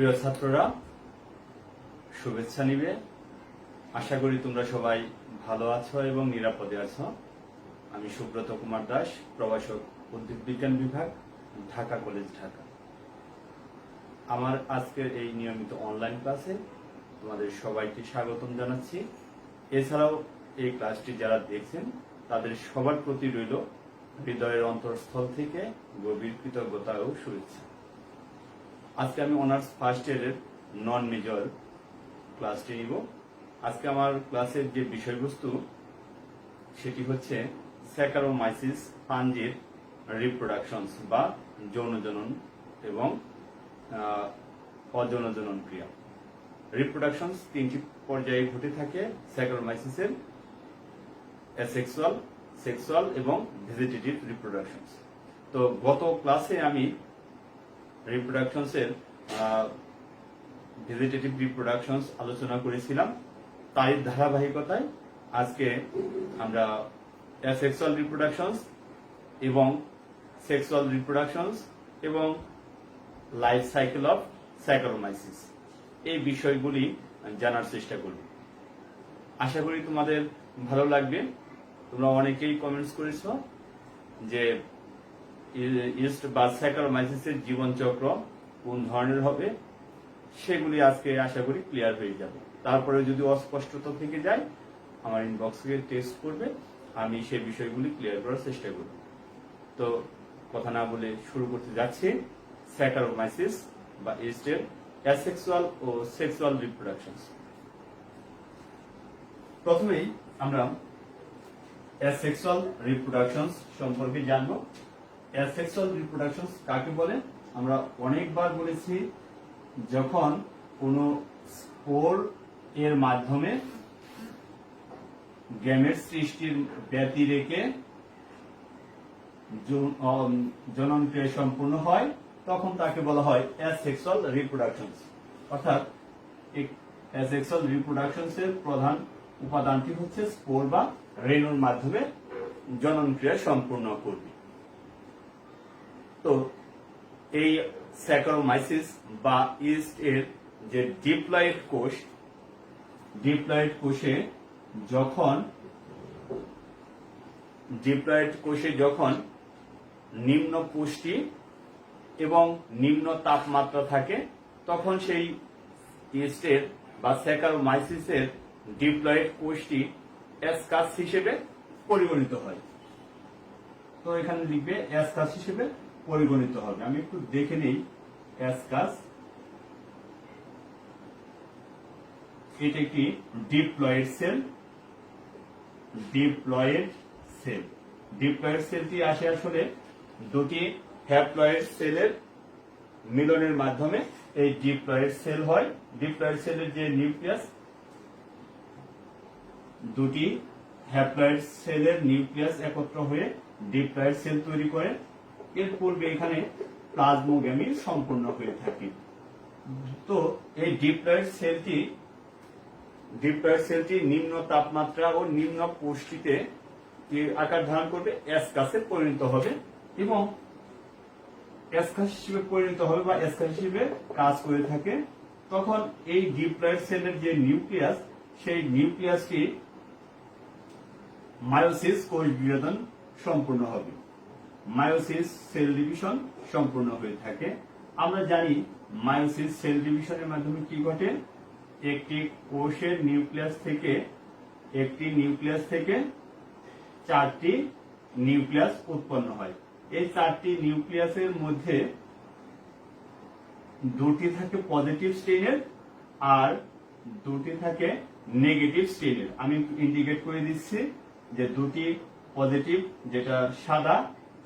প্রিয় ছাত্ররা, শুভেচ্ছা নিবে। আশা করি তোমরা সবাই ভালো আছো এবং নিরাপদে আছো। আমি সুব্রত কুমার দাস, প্রভাষক, উদ্ভিদ বিজ্ঞান বিভাগ, ঢাকা কলেজ, ঢাকা। আমার আজকের এই নিয়মিত অনলাইন ক্লাসে তোমাদের সবাইকে স্বাগতম জানাচ্ছি। এছাড়াও এই ক্লাসটি যারা দেখছেন তাদের সবার প্রতি রইল হৃদয়ের অন্তরস্থল থেকে গভীর কৃতজ্ঞতা ও শুভেচ্ছা। আজকে আমি অনার্স ফার্স্ট ইয়ারের নন মেজর ক্লাসটি নিব। আজকে আমার ক্লাসের যে বিষয়বস্তু সেটি হচ্ছে স্যাকারোমাইসিস ফাঞ্জির রিপ্রোডাকশনস বা যৌনজনন এবং অযৌনজনন ক্রিয়া। রিপ্রোডাকশনস তিনটি পর্যায়ে ঘটে থাকে স্যাকারোমাইসিসের: অ্যাসেক্সুয়াল, সেক্সুয়াল এবং ভেজিটেটিভ রিপ্রোডাকশনস। তো গত ক্লাসে আমি রিপ্রোডাকশনসের ভেজিটেটিভ রিপ্রোডাকশনস আলোচনা করেছিলাম। তাই ধারাবাহিকতায় আজকে আমরা অ্যাসেক্সুয়াল রিপ্রোডাকশনস এবং সেক্সুয়াল রিপ্রোডাকশনস এবং লাইফ সাইকেল অফ স্যাকারোমাইসিস এই বিষয়গুলি জানার চেষ্টা করব। আশা করি তোমাদের ভালো লাগবে। তোমরা অনেকেই কমেন্টস করেছো যে ইস্ট বা স্যাকারোমাইসিসের জীবনচক্র কোন ধরনের হবে, সেগুলি আজকে আশা করি ক্লিয়ার হয়ে যাবে। তারপরে যদি অস্পষ্টতা থেকে যায় আমার ইনবক্সে টেক্সট করবে, আমি সেই বিষয়গুলি ক্লিয়ার করার চেষ্টা করব। তো কথা না বলে শুরু করতে যাচ্ছি স্যাকারোমাইসিস বা ইস্টের অ্যাসেক্সুয়াল ও সেক্সুয়াল রিপ্রোডাকশনস। প্রথমেই আমরা অ্যাসেক্সুয়াল রিপ্রোডাকশনস সম্পর্কে জানব। অ্যাসেক্সুয়াল রিপ্রোডাকশনস কাকে বলে? আমরা অনেকবার বলেছি, যখন কোনো স্পোর এর মাধ্যমে গ্যামেট সৃষ্টির ব্যতি রেখে জনন ক্রিয়া সম্পূর্ণ হয় তখন তাকে বলা হয় অ্যাসেক্সুয়াল রিপ্রোডাকশনস। অর্থাৎ অ্যাসেক্সুয়াল রিপ্রোডাকশনস এর প্রধান উপাদানটি হচ্ছে স্পোর বা রেণুর মাধ্যমে জনন ক্রিয়া সম্পূর্ণ করবে। তো এই স্যাকারোমাইসিস বা ইস্ট এর যে ডিপ্লয়েড কোষে যখন নিম্ন পুষ্টি এবং নিম্ন তাপমাত্রা থাকে তখন সেই ইস্টের বা স্যাকারোমাইসিসের ডিপ্লয়েড কোষটি অ্যাসকাস হিসেবে পরিগণিত হয়। তো এখানে লিখবে অ্যাসকাস হিসেবে পরিগণিত হবে। আমি একটু দেখে নেই। অ্যাসকাস, এটা একটি ডিপ্লয়েড সেলটি আসে আসলে দুটি হ্যাপ্লয়েড সেলের মিলনের মাধ্যমে এই ডিপ্লয়েড সেল হয়। ডিপ্লয়েড সেলের যে নিউক্লিয়াস, দুটি হ্যাপ্লয়েড সেলের নিউক্লিয়াস একত্র হয়ে ডিপ্লয়েড সেল তৈরি করে। এর পূর্বে এখানে প্লাজমোগ্যামি সম্পূর্ণ হয়ে থাকে। তো এই ডিপ্লয়েড সেলটি নিম্ন তাপমাত্রা ও নিম্ন পুষ্টিতে আকার ধারণ করবে, অ্যাসকাসে পরিণত হবে এবং অ্যাসকাস হিসেবে পরিণত হবে বা অ্যাসকাস হিসেবে কাজ করে থাকে। তখন এই ডিপ্লয়েড সেলের যে নিউক্লিয়াস, সেই নিউক্লিয়াসটি মায়োসিস কোষ বিভাজন সম্পূর্ণ হবে, মায়োসিস সেল ডিভিশন সম্পূর্ণ হয়ে থাকে। আমরা জানি মায়োসিস সেল ডিভিশনের মাধ্যমে কি ঘটে, একটি কোষের নিউক্লিয়াস থেকে চারটি নিউক্লিয়াস উৎপন্ন হয়। এই চারটি নিউক্লিয়াসের মধ্যে দুটি থাকে পজিটিভ স্ট্রেনের আর দুটি থাকে নেগেটিভ স্ট্রেনের। আমি ইন্ডিকেট করে দিচ্ছি যে দুটি পজিটিভ, যেটা সাদা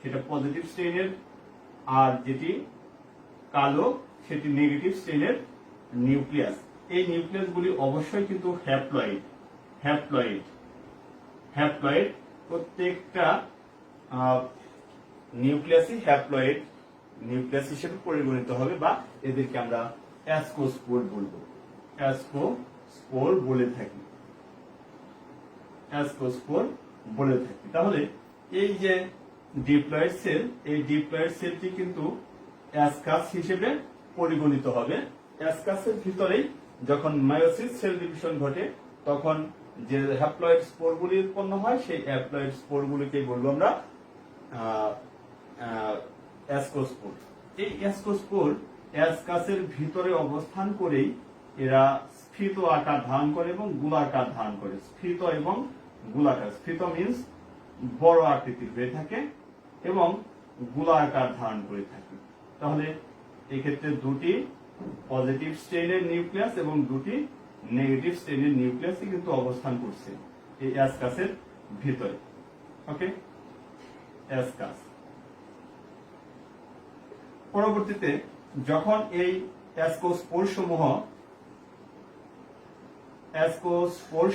সেটা পজিটিভ স্ট্রেনের, আর যেটি কালো সেটি নেগেটিভ স্ট্রেনের নিউক্লিয়াস। এই নিউক্লিয়াসগুলি অবশ্যই কিন্তু হ্যাপ্লয়েড, প্রত্যেকটা নিউক্লিয়াসই হ্যাপ্লয়েড নিউক্লিয়াস হিসেবে পরিগণিত হবে বা এদেরকে আমরা অ্যাসকোস্পোর বলে থাকি। তাহলে এই যে ডিপ্লয়েড সেল, এই ডিপ্লয়েড সেলটি কিন্তু অ্যাসকাস হিসেবে পরিগণিত হবে অ্যাসকাসের ভিতরেই যখন মায়োসিস সেল ডিভিশন ঘটে তখন যে হ্যাপ্লয়েড স্পোরগুলি উৎপন্ন হয় সেই হ্যাপ্লয়েড স্পোরগুলিকে বলবো আমরা অ্যাসকোস্পোর। এই অ্যাসকোস্পোর অ্যাসকাসের ভিতরে অবস্থান করেই এরা স্ফীত আকার ধারণ করে এবং গোলাকার ধারণ করে। স্ফীত এবং গোলাকার, স্ফীত মিন্স বড় আকৃতির হয়ে থাকে এবং গোলাকার ধারণ করে থাকে। তাহলে এক্ষেত্রে দুটি পজিটিভ স্ট্রেনের নিউক্লিয়াস এবং দুটি নেগেটিভ স্ট্রেনের নিউক্লিয়াসই কিন্তু অবস্থান করছে এই অ্যাসকাসের ভিতরে। ওকে, অ্যাসকাস। পরবর্তীতে যখন এই অ্যাসকোস্পোর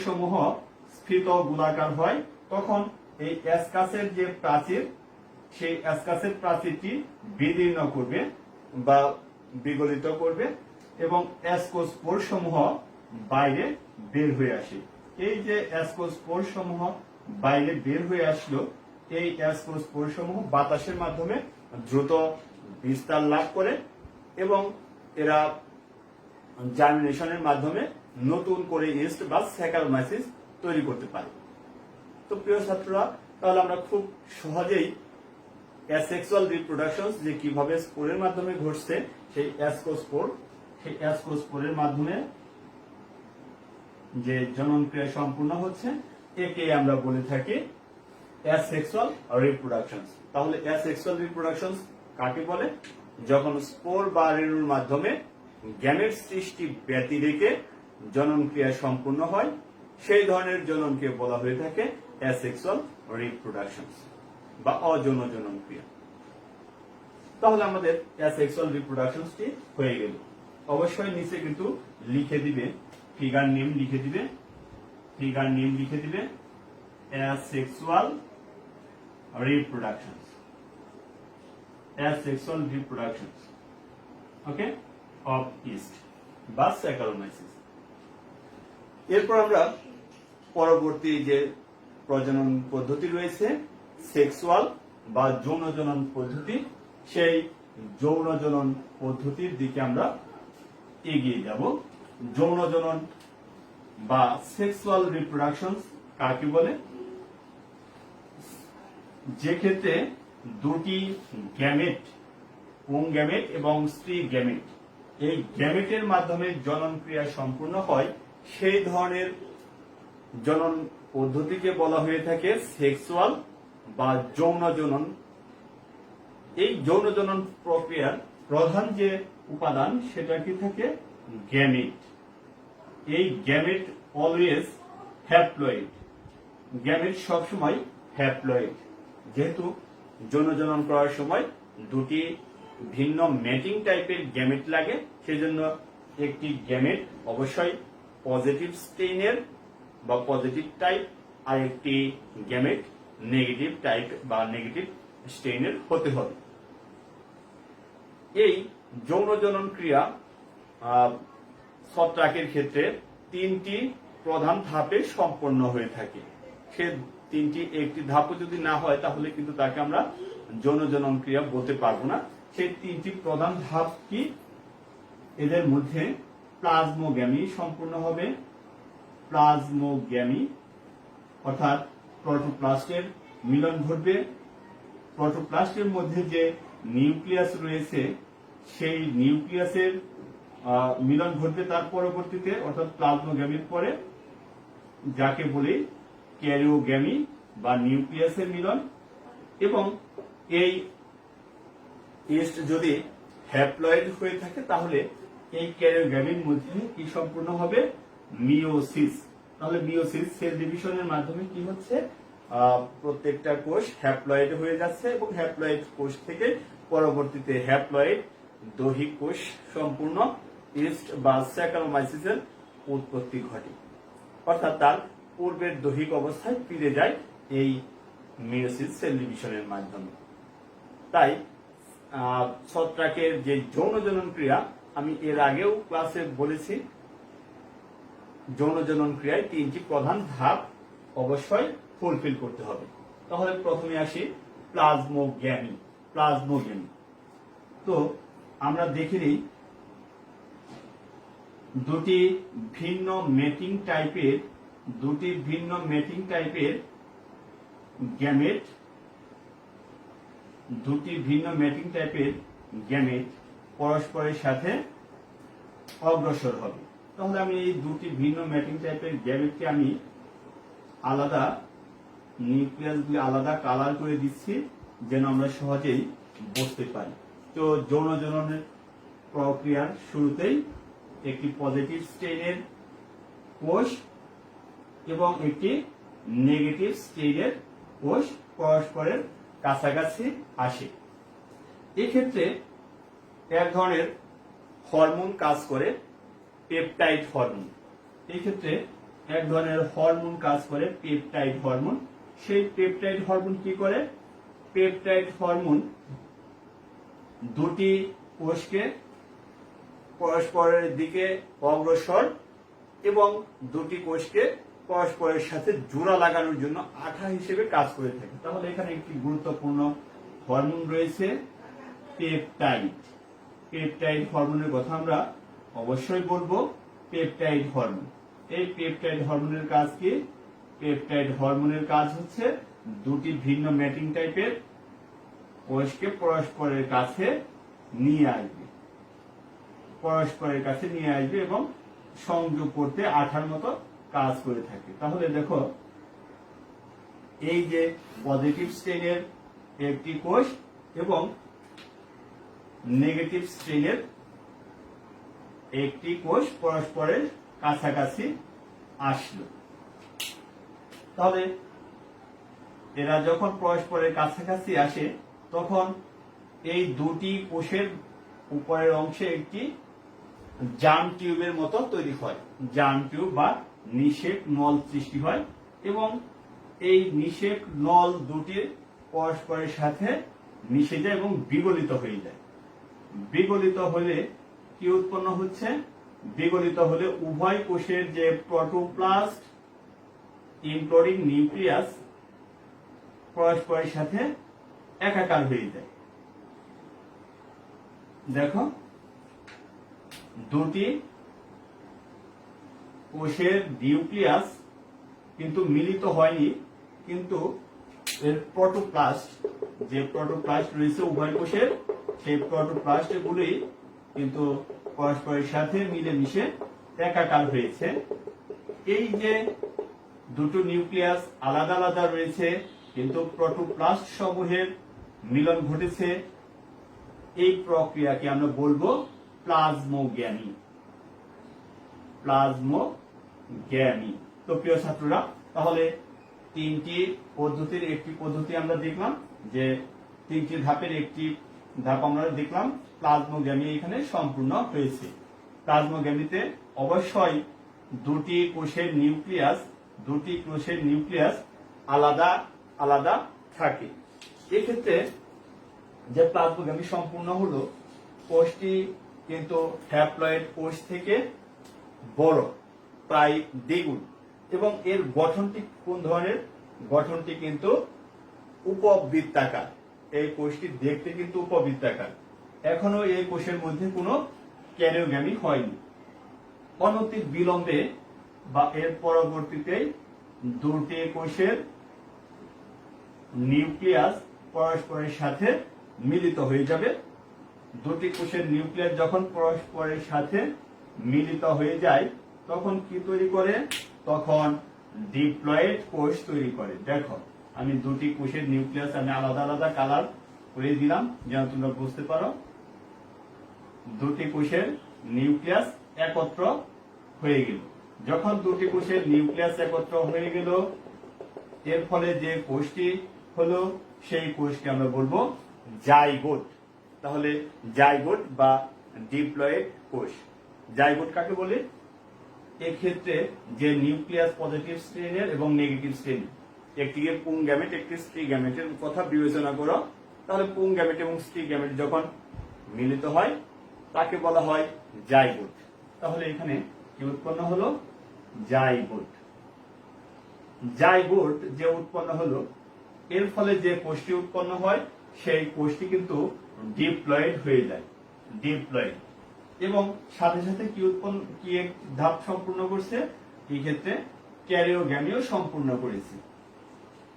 সমূহ স্ফীত গোলাকার হয় তখন এই অ্যাসকাসের যে প্রাচীর সেই অ্যাসকাসের প্রাচীরটি বিদীর্ণ করবে বা বিগলিত করবে এবং অ্যাসকোস্পোর সমূহ বাইরে বের হয়ে আসে। এই যে অ্যাসকোস্পোর সমূহ বাইরে বের হয়ে আসলো, এই অ্যাসকোস্পোর সমূহ বাতাসের মাধ্যমে দ্রুত বিস্তার লাভ করে এবং এরা জার্মিনেশনের মাধ্যমে নতুন করে ইস্ট বা স্যাকারোমাইসিস তৈরি করতে পারে। তো প্রিয় ছাত্ররা, তাহলে আমরা খুব সহজেই অ্যাসেক্সুয়াল রিপ্রোডাকশন যে কিভাবে স্পোরের মাধ্যমে ঘটছে সেই অ্যাসকোস্পোরের মাধ্যমে যে জনন ক্রিয়া সম্পূর্ণ হচ্ছে একে আমরা বলে থাকি অ্যাসেক্সুয়াল রিপ্রোডাকশন। তাহলে অ্যাসেক্সুয়াল রিপ্রোডাকশন কাকে বলে? যখন স্পোর বা রেণুর মাধ্যমে গ্যামেট সৃষ্টি ব্যতি রেখে জনন ক্রিয়া সম্পূর্ণ হয় সেই ধরনের জননকে বলা হয়ে থাকে অ্যাসেক্সুয়াল রিপ্রোডাকশন বা অযৌন জনন ক্রিয়া। তাহলে আমাদের অ্যাসেক্সুয়াল রিপ্রোডাকশনটি হয়ে গেল। অবশ্যই নিচে কিন্তু লিখে দিবে, ফিগার নেম লিখে দিবে asexual reproduction, okay, of east বা স্যাকারোমাইসিস। এরপর আমরা পরবর্তী যে প্রজনন পদ্ধতি রয়েছে সেক্সুয়াল বা যৌন জনন পদ্ধতি, সেই যৌন জনন পদ্ধতির দিকে আমরা এগিয়ে যাব। যৌন জনন বা সেক্সুয়াল রিপ্রোডাকশন কাকে বলে? যে ক্ষেত্রে দুটি গ্যামেট, পুং গ্যামেট এবং স্ত্রী গ্যামেট, এই গ্যামেটের মাধ্যমে জনন ক্রিয়া সম্পূর্ণ হয় সেই ধরনের জনন পদ্ধতিকে বলা হয়ে থাকে সেক্সুয়াল বা যৌন জনন। এই যৌন জনন প্রক্রিয়ার প্রধান যে উপাদান সেটা কি থাকে? গ্যামেট। এই গ্যামেট অলওয়েজ হ্যাপ্লয়েড, গ্যামেট সবসময় হ্যাপ্লয়েড। যেহেতু যৌন জনন করার সময় দুটি ভিন্ন ম্যাটিং টাইপের গ্যামেট লাগে, সেজন্য একটি গ্যামেট অবশ্যই পজিটিভ স্টেইনের বা পজিটিভ টাইপ আর একটি গ্যামেট নেগেটিভ টাইপ বা নেগেটিভ স্টেইনের হতে হবে। এই যৌন জনন ক্রিয়া ছত্রাকের ক্ষেত্রে তিনটি প্রধান ধাপে সম্পন্ন হয়ে থাকে। সে তিনটি একটি ধাপও যদি না হয় তাহলে কিন্তু তাকে আমরা যৌন জনন ক্রিয়া বলতে পারবো না। সেই তিনটি প্রধান ধাপ কি? এদের মধ্যে প্লাজমোগ্যামি সম্পূর্ণ হবে। প্লাজমোগ্যামি অর্থাৎ প্রোটোপ্লাস্টের মিলন ঘটবে। প্রোটোপ্লাস্টের মধ্যে যে নিউক্লিয়াস রয়েছে সেই নিউক্লিয়াসের মিলন ঘটবে তার পরবর্তীতে, অর্থাৎ প্লাজমোগ্যামির পরে, যাকে বলি ক্যারিওগ্যামি বা নিউক্লিয়াসের মিলন। এবং এই ইস্ট যদি হ্যাপ্লয়েড হয়ে থাকে তাহলে এই ক্যারিওগ্যামির মধ্যে কি সম্পূর্ণ হবে? মিওসিস। তাহলে মিওসিস সেল ডিভিশনের মাধ্যমে কি হচ্ছে? প্রত্যেকটা কোষ হ্যাপ্লয়েড হয়ে যাচ্ছে এবং হ্যাপ্লয়েড কোষ থেকে পরবর্তীতে হ্যাপ্লয়েড দৈহিক কোষ সম্পূর্ণ ইস্ট বা স্যাকারোমাইসিসের উৎপত্তি ঘটে, অর্থাৎ তার পূর্বের দৈহিক অবস্থায় ফিরে যায় এই মিওসিস সেল ডিভিশনের মাধ্যমে। তাই ছত্রাকের যে যৌন জনন ক্রিয়া, আমি এর আগেও ক্লাসে বলেছি, যৌন জনন ক্রিয়ায় তিনটি প্রধান ধাপ অবশ্যই ফুলফিল করতে হবে। তাহলে প্রথমে আসি প্লাজমোগ্যামি। প্লাজমোগ্যামি তো আমরা দেখে নিই দুটি ভিন্ন মেটিং টাইপের গ্যামেট পরস্পরের সাথে অগ্রসর হবে। তাহলে আমি এই দুটি ভিন্ন ম্যাটিং টাইপের গ্যামেটকে আমি আলাদা নিউক্লিয়াসগুলি আলাদা কালার করে দিচ্ছি যেন আমরা সহজেই বুঝতে পারি। তো যৌন জননের প্রক্রিয়ার শুরুতেই একটি পজিটিভ স্টেইনের কোষ এবং একটি নেগেটিভ স্টেইনের কোষ পরস্পরের কাছাকাছি আসে। এক্ষেত্রে এক ধরনের হরমোন কাজ করে, পেপটাইড হরমোন। এক্ষেত্রে এক ধরনের হরমোন কাজ করে, পেপটাইড হরমোন। সেই পেপটাইড হরমোন কি করে? পেপটাইড হরমোন দুটি কোষকে পরস্পরের দিকে অগ্রসর এবং দুটি কোষকে পরস্পরের সাথে জোড়া লাগানোর জন্য আঠা হিসেবে কাজ করে থাকে। তাহলে এখানে একটি গুরুত্বপূর্ণ হরমোন রয়েছে, পেপটাইড হরমোনের কথা আমরা অবশ্যই বলবো। পেপটাইড হরমোন, এই পেপটাইড হরমোনের কাজ কি? পেপটাইড হরমোনের কাজ হচ্ছে দুটি ভিন্ন ম্যাটিং টাইপের কোষকে পরস্পরের কাছে নিয়ে আসবে এবং সংযোগ করতে আঠার মতো কাজ করে থাকে। তাহলে দেখো, এই যে পজিটিভ স্ট্রেনের একটি কোষ এবং নেগেটিভ স্ট্রেনের একটি কোষ পরস্পরের কাছাকাছি আসলো। তাহলে এরা যখন পরস্পরের কাছাকাছি আসে তখন এই দুটি কোষের উপরের অংশে একটি জার্ম টিউবের মতো তৈরি হয়, জার্ম টিউব বা নিষেক নল সৃষ্টি হয় এবং এই নিষেক নল দুটির পরস্পরের সাথে মিশে যায় এবং বিগলিত হয়ে যায়। বিগলিত হলে কি উৎপন্ন হচ্ছে? বিগলিত হলে উভয় কোষের যে প্রোটোপ্লাস্ট ইনক্লুডিং নিউক্লিয়াস পরস্পরের সাথে একাকার হয়ে যায়। দেখো, দুটি কোষের নিউক্লিয়াস কিন্তু মিলিত হয়নি, কিন্তু এর প্রোটোপ্লাস্ট, যে প্রোটোপ্লাস্ট রয়েছে উভয় কোষের, সেই প্রোটোপ্লাস্ট গুলি কিন্তু পরস্পরের সাথে মিলেমিশে একাকার হয়েছে। এই যে দুটো নিউক্লিয়াস আলাদা আলাদা রয়েছে কিন্তু প্রোটোপ্লাস্ট সমূহের মিলন ঘটেছে, এই প্রক্রিয়াকে আমরা বলবো প্লাজমোগ্যামি। তো প্রিয় ছাত্ররা, তাহলে তিনটি পদ্ধতির একটি পদ্ধতি আমরা দেখলাম, যে তিনটি ধাপের একটি ধাপ আমরা দেখলাম, প্লাজমোগ্যামি এখানে সম্পূর্ণ হয়েছে। প্লাজমোগ্যামিতে অবশ্যই দুটি কোষের নিউক্লিয়াস আলাদা আলাদা থাকে। এক্ষেত্রে যে প্লাজমোগ্যামি সম্পূর্ণ হলো, কোষটি কিন্তু হ্যাপ্লয়েড কোষ থেকে বড়, প্রায় দ্বিগুণ, এবং এর গঠনটি কোন ধরনের? গঠনটি কিন্তু উপবৃত্তাকার। এই কোষটি দেখতে কিন্তু উপবৃত্তাকার। এখনো এই কোষের মধ্যে কোনো ক্যারিওগ্যামি হয়নি। অনতি বিলম্বে বা এর পরবর্তীতে দুটি কোষের নিউক্লিয়াস পরস্পরের সাথে মিলিত হয়ে যাবে। দুটি কোষের নিউক্লিয়াস যখন পরস্পরের সাথে মিলিত হয়ে যায় তখন কি তৈরি করে? তখন ডিপ্লয়েড কোষ তৈরি করে। দেখো, আমি দুটি কোষের নিউক্লিয়াস আমি আলাদা আলাদা কালার করে দিলাম যেন তোমরা বুঝতে পারো। দুটি কোষের নিউক্লিয়াস একত্র হয়ে গেল। যখন দুটি কোষের নিউক্লিয়াস একত্র হয়ে গেল, এর ফলে যে কোষটি হলো সেই কোষকে আমরা বলবো জাইগোট। তাহলে জাইগোট বা ডিপ্লয়েড কোষ। জাইগোট কাকে বলে? এক্ষেত্রে যে নিউক্লিয়াস পজিটিভ স্ট্রেনের এবং নেগেটিভ স্ট্রেন, একটিকে পুং গ্যামেট, একটি স্ত্রী গ্যামেটের কথা বিবেচনা করো। তাহলে পুং গ্যামেট এবং স্ত্রী গ্যামেট যখন মিলিত হয় তাকে বলা হয় জাইগোট। তাহলে এখানে কি উৎপন্ন হলো? জাইগোট। জাইগোট যে উৎপন্ন হলো, এর ফলে যে কোষটি উৎপন্ন হয় সেই কোষটি কিন্তু ডিপ্লয়েড হয়ে যায়। ডিপ্লয়েড। এবং সাথে সাথে কি এক ধাপ সম্পূর্ণ করছে, এই ক্ষেত্রে ক্যারিওগ্যামিও সম্পূর্ণ করেছে,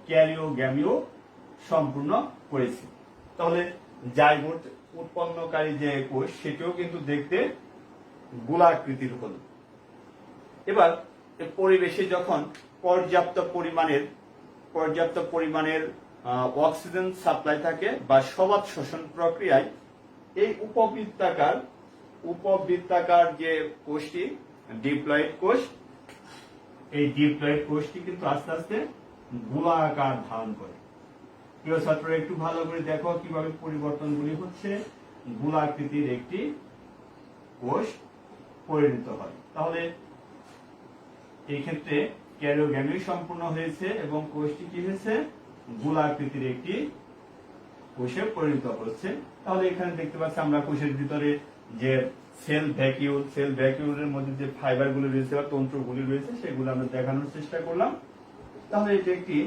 ক্যারিওগ্যামিও সম্পূর্ণ করেছে। তাহলে জাইগোট উৎপন্নকারী যে কোষ সেটিও কিন্তু দেখতে গোলাকৃতির হলো। এবার পরিবেশে যখন পর্যাপ্ত পরিমাণের অক্সিজেন সাপ্লাই থাকে বা সবাত শ্বসন প্রক্রিয়ায় এই উপবৃত্তাকার যে কোষটি ডিপ্লয়েড কোষ, এই ডিপ্লয়েড কোষটি কিন্তু আস্তে আস্তে গোলাকার ধারণ করে। প্রিয় ছাত্ররা একটু ভালো করে দেখো কিভাবে পরিবর্তনগুলি হচ্ছে, গোলাকৃতির একটি কোষ পরিণত হয়। তাহলে এই ক্ষেত্রে ক্যারিওগ্যামি সম্পূর্ণ হয়েছে এবং কোষটি কি হয়েছে, গোলাকৃতির একটি কোষে পরিণত হচ্ছে। তাহলে এখানে দেখতে পাচ্ছি আমরা কোষের ভিতরে যে সেল ভ্যাকিউলের মধ্যে যে ফাইবার গুলি রয়েছে বা তন্তুগুলি রয়েছে সেগুলো আমরা দেখানোর চেষ্টা করলাম। তাহলে এটি একটি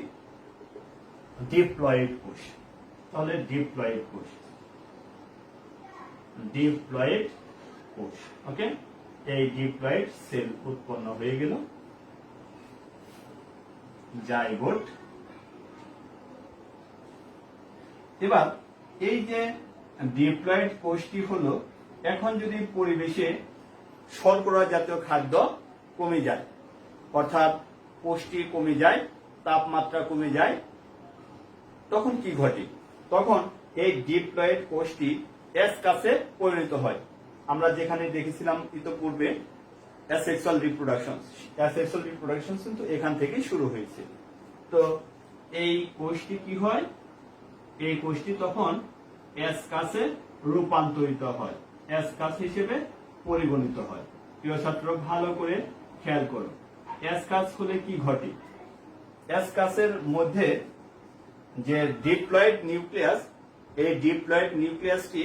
ডিপ্লয়েড কোষ। তাহলে ডিপ্লয়েড কোষ, ওকে, এই ডিপ্লয়েড সেল উৎপন্ন হয়ে গেল, জাইগোট। এবার এই যে ডিপ্লয়েড কোষটি হলো, এখন যদি পরিবেশে শর্করা জাতীয় খাদ্য কমে যায়, অর্থাৎ পুষ্টি কমে যায়, তাপমাত্রা কমে যায়, তখন কি ঘটে? তখন এই ডিপ্লয়েড কোষটি অ্যাসকাসে পরিণত হয়। আমরা যেখানে দেখেছিলাম ইতোপূর্বে অ্যাসেক্সুয়াল রিপ্রোডাকশন কিন্তু এখান থেকে শুরু হয়েছে। তো এই কোষটি কি হয়, এই কোষটি তখন অ্যাসকাসে রূপান্তরিত হয়, অ্যাসকাস হিসেবে পরিগণিত হয়। প্রিয় ছাত্র ভালো করে খেয়াল করো, অ্যাসকাস হলে কি ঘটে? অ্যাসকাসের মধ্যে যে ডিপ্লয়েড নিউক্লিয়াস, এই ডিপ্লয়েড নিউক্লিয়াসটি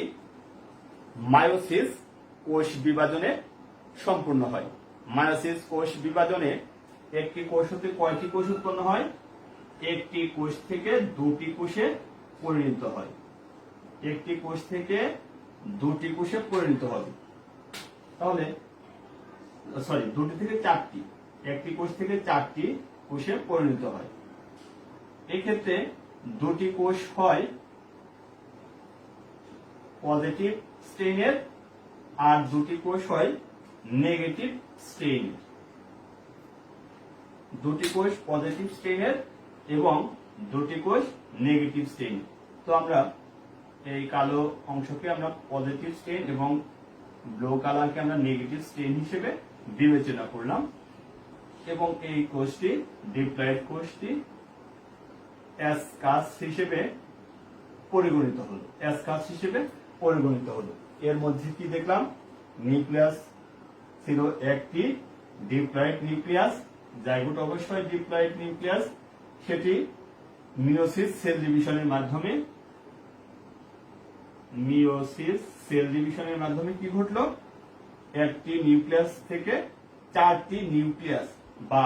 মায়োসিস কোষ বিভাজনে সম্পূর্ণ হয়। মায়োসিস কোষ বিভাজনে একটি কোষ হতে কয়টি কোষ উৎপন্ন হয়? একটি কোষ থেকে দুটি কোষে পরিণত হয়, একটি কোষ থেকে দুটি কোষে পরিণত হবে। তাহলে দুটি থেকে চারটি, একটি কোষ থেকে চারটি কোষে পরিণত হয়। এই ক্ষেত্রে দুটি কোষ হয় পজিটিভ স্ট্রেইনের আর দুটি কোষ হয় নেগেটিভ স্ট্রেইনের। দুটি কোষ পজিটিভ স্ট্রেইনের এবং দুটি কোষ নেগেটিভ স্ট্রেইন। তো আমরা এই কালো অংশকে আমরা পজিটিভ স্ট্রেইন এবং ব্লু কালারকে আমরা নেগেটিভ স্ট্রেইন হিসেবে বিবেচনা করলাম এবং এই কোষটি ডিপ্লয়েড কোষটি অ্যাসকাস হিসেবে পরিগণিত হলো। এর মধ্যে কি দেখলাম? নিউক্লিয়াস ছিল একটি ডিপ্লয়েড নিউক্লিয়াস, জাইগোট অবশ্যই ডিপ্লয়েড নিউক্লিয়াস, সেটি মিয়োসিস সেল ডিভিশনের মাধ্যমে কি ঘটলো? একটি নিউক্লিয়াস থেকে চারটি নিউক্লিয়াস বা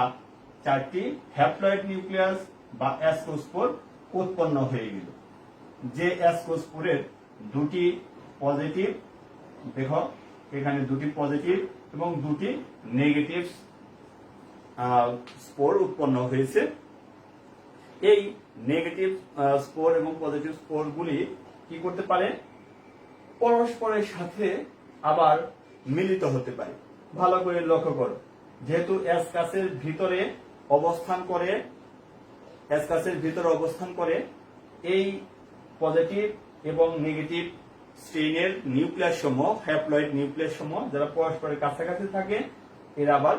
চারটি হ্যাপ্লয়েড নিউক্লিয়াস বা অ্যাসকোস্পোর উৎপন্ন হয়ে গেল। যে অ্যাসকোস্পোরের দুটি পজিটিভ, দেখো এখানে দুটি পজিটিভ এবং দুটি নেগেটিভ স্পোর উৎপন্ন হয়েছে। এই নেগেটিভ স্পোর এবং পজিটিভ স্পোরগুলি কি করতে পারে? পরস্পরের সাথে আবার মিলিত হতে পারে। ভালো করে লক্ষ্য করো, যেহেতু অ্যাসকাসের ভিতরে অবস্থান করে এই পজিটিভ এবং নেগেটিভ স্ট্রেইনের নিউক্লিয়াস সমূহ, হ্যাপ্লয়েড নিউক্লিয়াস সমূহ যারা পরস্পরের কাছাকাছি থাকে, এরা আবার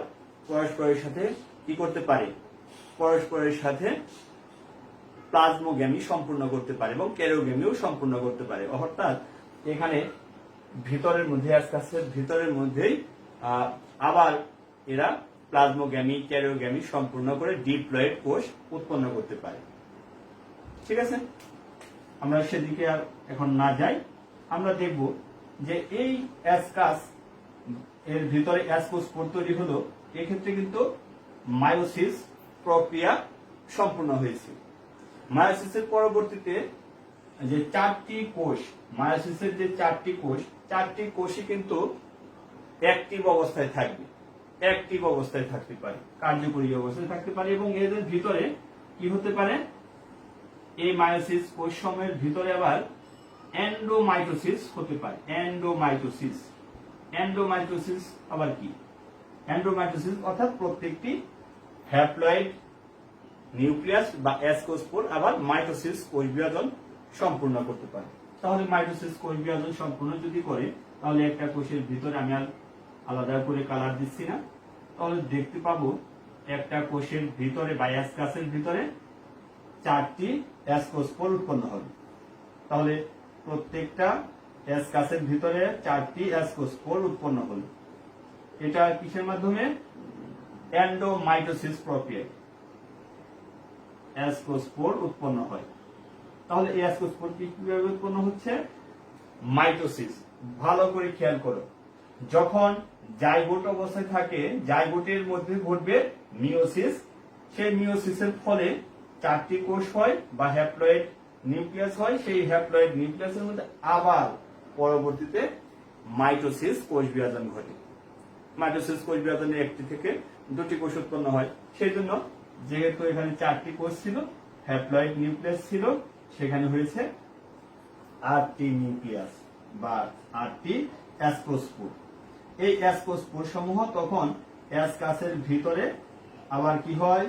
পরস্পরের সাথে কি করতে পারে? পরস্পরের সাথে প্লাজমোগ্যামি সম্পূর্ণ করতে পারে এবং ক্যারিওগ্যামিও সম্পূর্ণ করতে পারে। অর্থাৎ এখানে ভিতরের মধ্যে, অ্যাসকাসের ভিতরের মধ্যেই আবার এরা প্লাজমোগ্যামি, ক্যারিওগ্যামি সম্পূর্ণ করে ডিপ্লয়েড কোষ উৎপন্ন করতে পারে। ঠিক আছে, আমরা সেদিকে আর এখন না যাই। আমরা দেখব যে এই অ্যাসকাস এর ভিতরে অ্যাসকোস্পোর তৈরি হলো, এক্ষেত্রে কিন্তু মায়োসিস প্রক্রিয়া সম্পূর্ণ হয়েছে। মায়োসিসের পরবর্তীতে যে চারটি কোষ, মায়োসিসের যে চারটি কোষই কিন্তু অ্যাক্টিভ অবস্থায় থাকবে, অ্যাক্টিভ অবস্থায় থাকতে পারে, কার্যকরী অবস্থায় থাকতে পারে, এবং এদের ভিতরে কি হতে পারে, এই মায়োসিস কোষসমূহের ভিতরে আবার এন্ডোমাইটোসিস হতে পারে। এন্ডোমাইটোসিস, এন্ডোমাইটোসিস আবার কি? এন্ডোমাইটোসিস অর্থাৎ প্রত্যেকটি হ্যাপ্লয়েড নিউক্লিয়াস বা অ্যাসকোস্পোর আবার মাইটোসিস কোষ বিভাজন সম্পূর্ণ করতে পারে। তাহলে মাইটোসিস কোষ বিভাজন সম্পূর্ণ যদি করে, তাহলে একটা কোষের ভিতরে, আমি আর আলাদা করে কালার দিচ্ছি না, তাহলে দেখতে পাবো একটা কোষের ভিতরে বা অ্যাসকাসের ভিতরে 4টি অ্যাসকোস্পোর উৎপন্ন হবে। তাহলে প্রত্যেকটা অ্যাসকাসের ভিতরে 4টি অ্যাসকোস্পোর উৎপন্ন হলো। এটা কিসের মাধ্যমে? এন্ডোমাইটোসিস প্রক্রিয়ায় অ্যাসকোস্পোর উৎপন্ন হয়। তাহলে এই অ্যাসকোস্পোর কিভাবে উৎপন্ন হচ্ছে? মাইটোসিস। ভালো করে খেয়াল করো, যখন জাইগোট অবস্থায় থাকে, জাইগোটের মধ্যে ঘটবে মিওসিস। সেই মিওসিসের ফলে 4টি কোষ হয় বা হ্যাপ্লয়েড নিউক্লিয়াস হয়। সেই হ্যাপ্লয়েড নিউক্লিয়াসের মধ্যে আবার পরবর্তীতে মাইটোসিস কোষ বিভাজন ঘটে। মাইটোসিস কোষ বিভাজনে 1টি থেকে 2টি কোষ উৎপন্ন হয়। সেই জন্য যেহেতু এখানে 4টি কোষ ছিল, হ্যাপ্লয়েড নিউক্লিয়াস ছিল, সেখানে হয়েছে 8টি নিউক্লিয়াস বা 8টি অ্যাসকোস্পোর। এই অ্যাসকোস্পোর সমূহ তখন অ্যাসকাসের ভিতরে আবার কি হয়?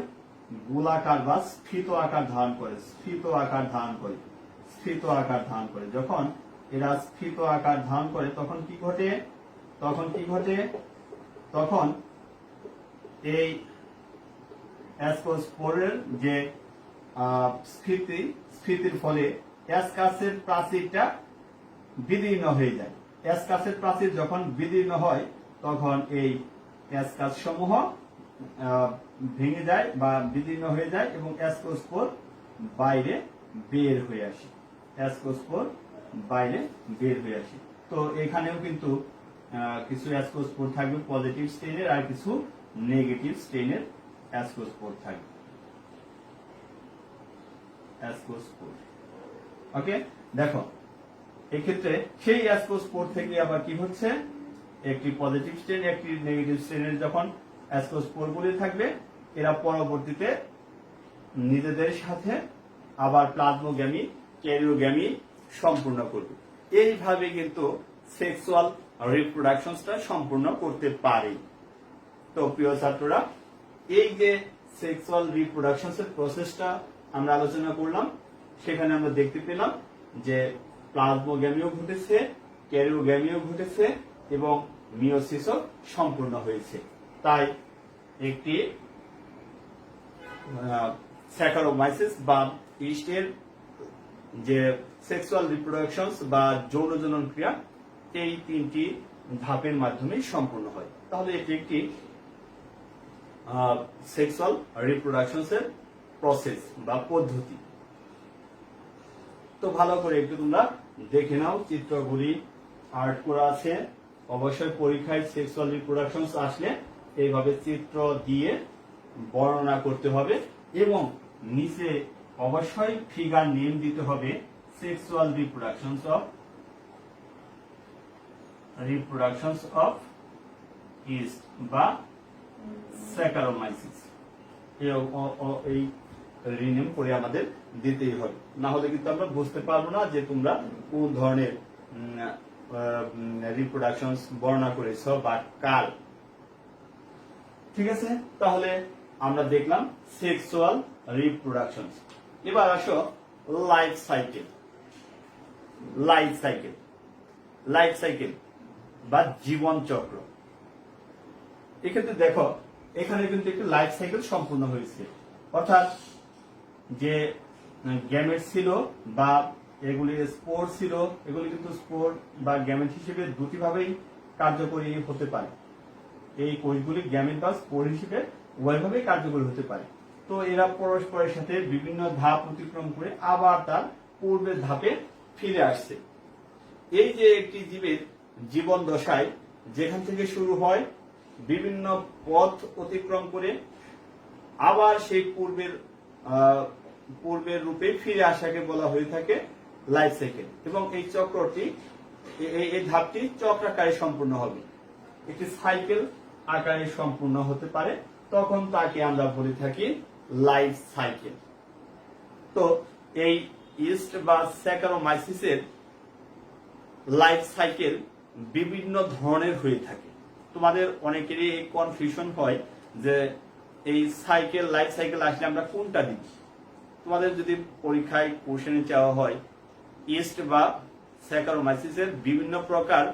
গোলাকার বা স্ফীত আকার ধারণ করে, স্ফীত আকার ধারণ করে, স্ফীত আকার ধারণ করে। যখন এরা স্ফীত আকার ধারণ করে তখন কি ঘটে? তখন এই অ্যাসকোস্পোরের যে স্ফীতির ফলে অ্যাসকাসের প্রাচীরটা বিদীর্ণ হয়ে যায়। অ্যাসকাসের প্রাচীর যখন বিদীর্ণ হয়, তখন এই অ্যাসকাস সমূহ ভেঙে যায় বা বিদীর্ণ হয়ে যায় এবং অ্যাসকোস্পোর বাইরে বের হয়ে আসে। অ্যাসকোস্পোর বাইরে বের হয়ে আসে। তো এখানেও কিন্তু কিছু অ্যাসকোস্পোর থাকবে পজিটিভ স্টেনের, আর কিছু নেগেটিভ স্টেনের অ্যাসকোস্পোর থাকবে। অ্যাসকোস্পোর, ওকে। দেখো এক্ষেত্রে সেই অ্যাসকোস্পোর থেকে আবার কি হচ্ছে? একটি পজিটিভ স্টেন, একটি নেগেটিভ স্টেনের যখন অ্যাসকোস্পোর গুলি থাকবে, এরা পরবর্তীতে নিজেদের সাথে আবার প্লাজমোগ্যামি, ক্যারিওগ্যামি সম্পূর্ণ করবে। এইভাবে কিন্তু সেক্সুয়াল রিপ্রোডাকশনটা সম্পূর্ণ করতে পারে। তো প্রিয় ছাত্ররা, এই যে সেক্সুয়াল রিপ্রোডাকশনের প্রসেসটা আমরা আলোচনা করলাম, সেখানে আমরা দেখতে পেলাম যে প্লাজমোগ্যামিও ঘটেছে, ক্যারিওগ্যামিও ঘটেছে এবং মিওসিসও সম্পূর্ণ হয়েছে। তাই একটি স্যাকারোমাইসিস বা ইস্টের যে সেক্সুয়াল রিপ্রোডাকশন বা যৌন জনন ক্রিয়া, এই 3টি ধাপের মাধ্যমে সম্পূর্ণ হয়। তাহলে এটি একটি সেক্সুয়াল রিপ্রোডাকশনের প্রসেস বা পদ্ধতি। তো ভালো করে একটু তোমরা দেখে নাও, চিত্রগুলি আর্ট করা আছে। অবশ্যই পরীক্ষায় সেক্সুয়াল রিপ্রোডাকশন আসলে এইভাবে চিত্র দিয়ে বর্ণনা করতে হবে এবং নিচে অবশ্যই ফিগার নেম দিতে হবে। সেক্সুয়াল রিপ্রোডাকশনস অফ ইস্ট বা স্যাকারোমাইসিস, এই রিনেম করে আমাদের দিতেই হবে। না হলে কিন্তু আমরা বুঝতে পারবো না যে তোমরা কোন ধরনের রিপ্রোডাকশন বর্ণনা করেছো বা কাল। ঠিক আছে, তাহলে আমরা দেখলাম সেক্সুয়াল রিপ্রোডাকশন। এবার আসো লাইফ সাইকেল। লাইফ সাইকেল বা জীবন চক্র। এক্ষেত্রে দেখো, এখানে কিন্তু একটি লাইফ সাইকেল সম্পূর্ণ হয়েছে। অর্থাৎ যে গ্যামেট ছিল বা এগুলি স্পোর ছিল, এগুলি কিন্তু স্পোর বা গ্যামেট হিসেবে দুটি ভাবেই কার্যকরী হতে পারে। এই কোষগুলি গ্যামেট বা স্পোর হিসেবে উভয়ভাবেই কার্যকরী হতে পারে। তো এরা পরস্পরের সাথে বিভিন্ন ধাপ অতিক্রম করে আবার তার পূর্বের ধাপে ফিরে আসছে। এই যে একটি জীবের জীবন দশায় যেখান থেকে শুরু হয়, বিভিন্ন পথ অতিক্রম করে আবার সেই পূর্বের রূপে ফিরে আসাকে বলা হয়ে থাকে লাইফ সাইকেল। এবং এই চক্রটি, এই ধাপটি চক্রাকারে সম্পূর্ণ হবে। একটি সাইকেল আকারে সম্পূর্ণ হতে পারে, তখন তাকে আমরা বলে থাকি লাইফ সাইকেল। তো এই ইস্ট বা স্যাকারোমাইসিসের লাইফ সাইকেল বিভিন্ন ধরনের হয়ে থাকে। তোমাদের অনেকেরই এই কনফিউশন হয় যে এই সাইকেল লাইফ সাইকেল আসলে আমরা কোনটা দিই। তোমাদের যদি পরীক্ষায় কোশ্চেনে চাওয়া হয় ইস্ট বা স্যাকারোমাইসিসের বিভিন্ন প্রকার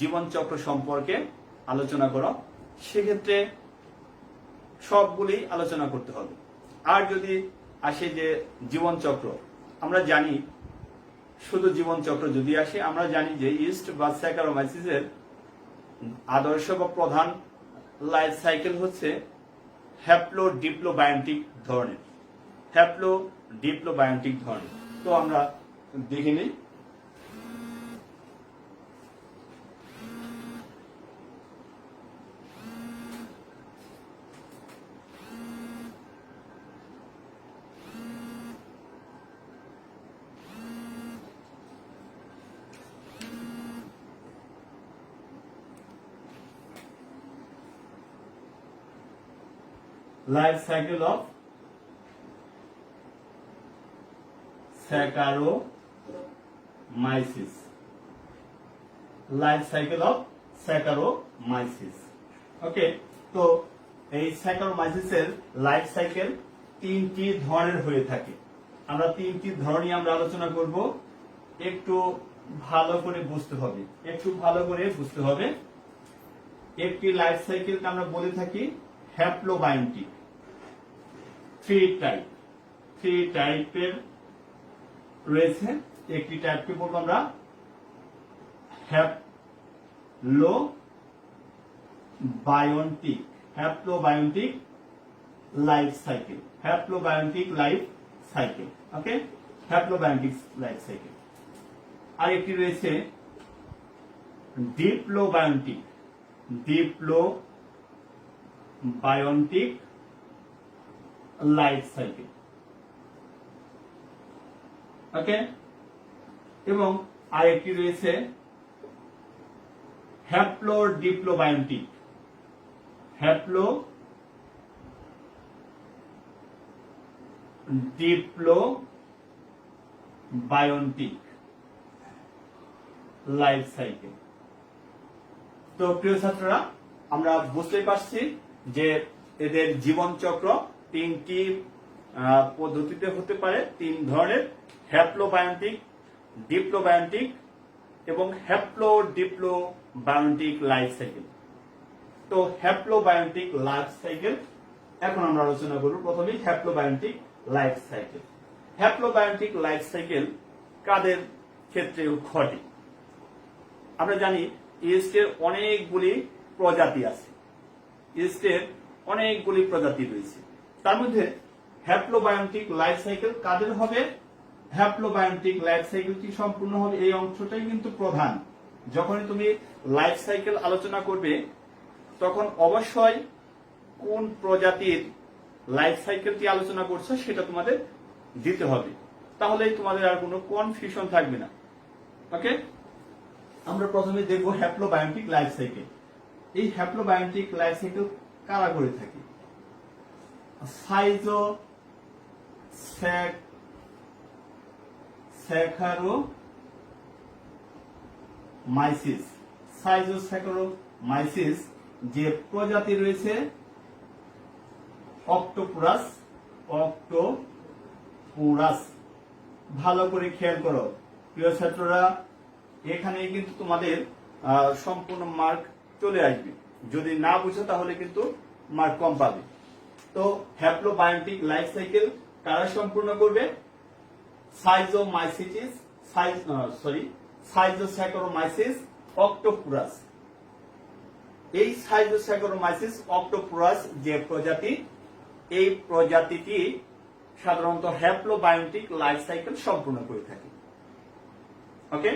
জীবন চক্র সম্পর্কে আলোচনা করো, সেক্ষেত্রে সবগুলি আলোচনা করতে হবে। আর যদি আসে যে জীবন চক্র, আমরা জানি শুধু জীবন চক্র যদি আসে, আমরা জানি যে ইস্ট বা স্যাকারোমাইসিসের আদর্শ বা প্রধান লাইফ সাইকেল হচ্ছে হ্যাপ্লোডিপ্লোবায়োন্টিক ধরনের। হ্যাপ্লোডিপ্লোবায়োন্টিক ধরনের। তো আমরা দেখে নিই। Life cycle of Saccharomyces. Life cycle of Saccharomyces. ওকে, তো এই স্যাকারোমাইসিসের লাইফ সাইকেল তিনটি ধরনের হয়ে থাকে। আমরা তিনটি ধরনই আমরা আলোচনা করব। একটু ভালো করে বুঝতে হবে, একটি লাইফ সাইকেলকে আমরা বলে থাকি হ্যাপ্লোবায়োন্টিক। থ্রি টাইপের রয়েছে। একটি টাইপকে বলবো আমরা হ্যাপ্লোবায়োন্টিক লাইফ সাইকেল। ওকে, হ্যাপ্লোবায়োন্টিক লাইফ সাইকেল। আর একটি রয়েছে ডিপ্লোবায়োন্টিক লাইফ সাইকেল। ওকে, এবং আরেকটি রয়েছে হ্যাপ্লোডিপ্লোবায়োন্টিক লাইফ সাইকেল। তো প্রিয় ছাত্ররা, আমরা বুঝতেই পারছি যে এদের জীবন চক্র তিনটি পদ্ধতিতে হতে পারে, তিন ধরনের: হ্যাপ্লোবায়োন্টিক, ডিপ্লোবায়োন্টিক এবং হ্যাপ্লোডিপ্লোবায়োন্টিক লাইফ সাইকেল। তো হ্যাপ্লোবায়োন্টিক লাইফ সাইকেল এখন আমরা আলোচনা করব। প্রথমেই হ্যাপ্লোবায়োন্টিক লাইফ সাইকেল। হ্যাপ্লোবায়োন্টিক লাইফ সাইকেল কাদের ক্ষেত্রে ঘটে? আমরা জানি ইস্টের অনেকগুলি প্রজাতি আছে, রয়েছে। তার মধ্যে হ্যাপ্লোবায়োন্টিক লাইফ সাইকেল কাদের হবে? হ্যাপ্লোবায়োন্টিক লাইফ সাইকেলটি সম্পূর্ণ হবে, এই অংশটাই কিন্তু প্রধান। যখনই তুমি লাইফ সাইকেল আলোচনা করবে, তখন অবশ্যই কোন প্রজাতির লাইফ সাইকেলটি আলোচনা করছো সেটা তোমাদের দিতে হবে, তাহলেই তোমাদের আর কোনো কনফিউশন থাকবে না। ওকে, আমরা প্রথমে দেখব হ্যাপ্লোবায়োন্টিক লাইফ সাইকেল। এই হ্যাপ্লোবায়োন্টিক লাইফ সাইকেল কারা করে থাকে? সাইজোস্যাকারোমাইসিস যে প্রজাতি রয়েছে অক্টোপুরাস। ভালো করে খেয়াল করো প্রিয় ছাত্ররা, এখানে কিন্তু তোমাদের সম্পূর্ণ মার্ক চলে আসবে। যদি না বুঝো তাহলে কিন্তু মার্ক কম পাবে। তো হ্যাপ্লোবায়োন্টিক লাইফ সাইকেল কারা সম্পূর্ণ করবে? সাইজোস্যাকারোমাইসিস অক্টোপুরাস। এই সাইজোস্যাকারোমাইসিস অক্টোপুরাস যে প্রজাতি, এই প্রজাতিটি সাধারণত হ্যাপ্লোবায়োন্টিক লাইফ সাইকেল সম্পূর্ণ করে থাকে। ওকে,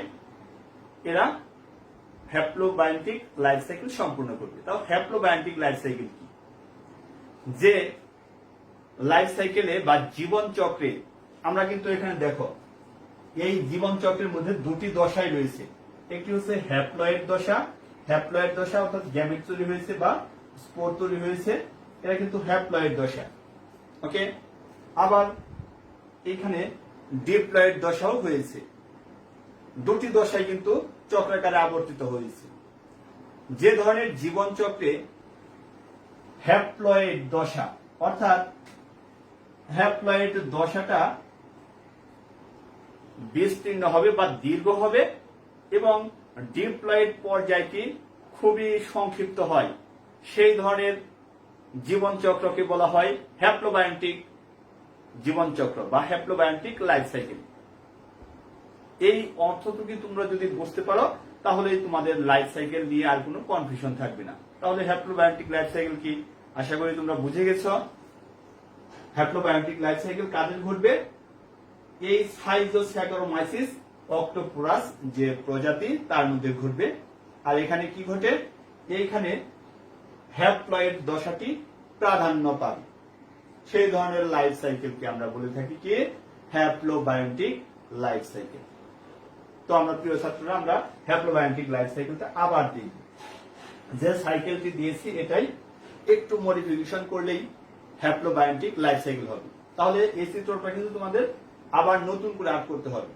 এরা হ্যাপ্লোবায়োন্টিক লাইফ সাইকেল সম্পূর্ণ করবে। তাও হ্যাপ্লোবায়োন্টিক লাইফ সাইকেল কি? যে লাইফ সাইকেলে বা জীবন চক্রে, আমরা কিন্তু এখানে দেখো এই জীবন চক্রের মধ্যে দুটি দশাই রয়েছে। একটি হচ্ছে হ্যাপ্লয়েড দশা, হ্যাপ্লয়েড দশা, অর্থাৎ গ্যামেট তৈরি হয়েছে বা স্পোর তৈরি হয়েছে, এটা কিন্তু হ্যাপ্লয়েড দশা। ওকে, আবার এখানে ডিপ্লয়েড দশাও হয়েছে। দুটি দশাই কিন্তু চক্রাকারে আবর্তিত হয়েছে। যে ধরনের জীবন চক্রে হ্যাপ্লয়েড দশা, অর্থাৎ হ্যাপ্লয়েড দশাটা বিস্তীর্ণ হবে বা দীর্ঘ হবে এবং ডিপ্লয়েড পর্যায়টি খুবই সংক্ষিপ্ত হয়, সেই ধরনের জীবন চক্রকে বলা হয় হ্যাপ্লোবায়োন্টিক জীবন চক্র বা হ্যাপ্লোবায়োন্টিক লাইফ সাইকেল। এই অর্থটুকু তোমরা যদি বুঝতে পারো তাহলে তোমাদের লাইফ সাইকেল নিয়ে আর কোনো কনফিউশন থাকবে না। তাহলে হ্যাপ্লোবায়োন্টিক লাইফ সাইকেল কি, আশা করি তোমরা বুঝে গেছো। হ্যাপ্লোবায়োন্টিক লাইফ সাইকেল কাদের ঘটবে? এই সাইজোস্যাকারোমাইসিস অক্টোপোরাস যে প্রজাতি তার মধ্যে ঘটবে। আর এখানে কি ঘটে? এইখানে হ্যাপ্লয়েড দশাটি প্রাধান্য পাবে, সেই ধরনের লাইফ সাইকেলকে আমরা বলে থাকি কি হ্যাপ্লোবায়োন্টিক লাইফ সাইকেল। তো আমরা প্রিয় ছাত্ররা আমরা হ্যাপ্লোবায়োন্টিক লাইফ সাইকেলটা আবার দিই, যে সাইকেলটি দিয়েছি এটাই একটু মডিফিকেশন করলেই হ্যাপ্লোবায়োন্টিক লাইফ সাইকেল হবে। তাহলে এই চিত্রটা কিন্তু তোমাদের আবার নতুন করে আর্ট করতে হবে।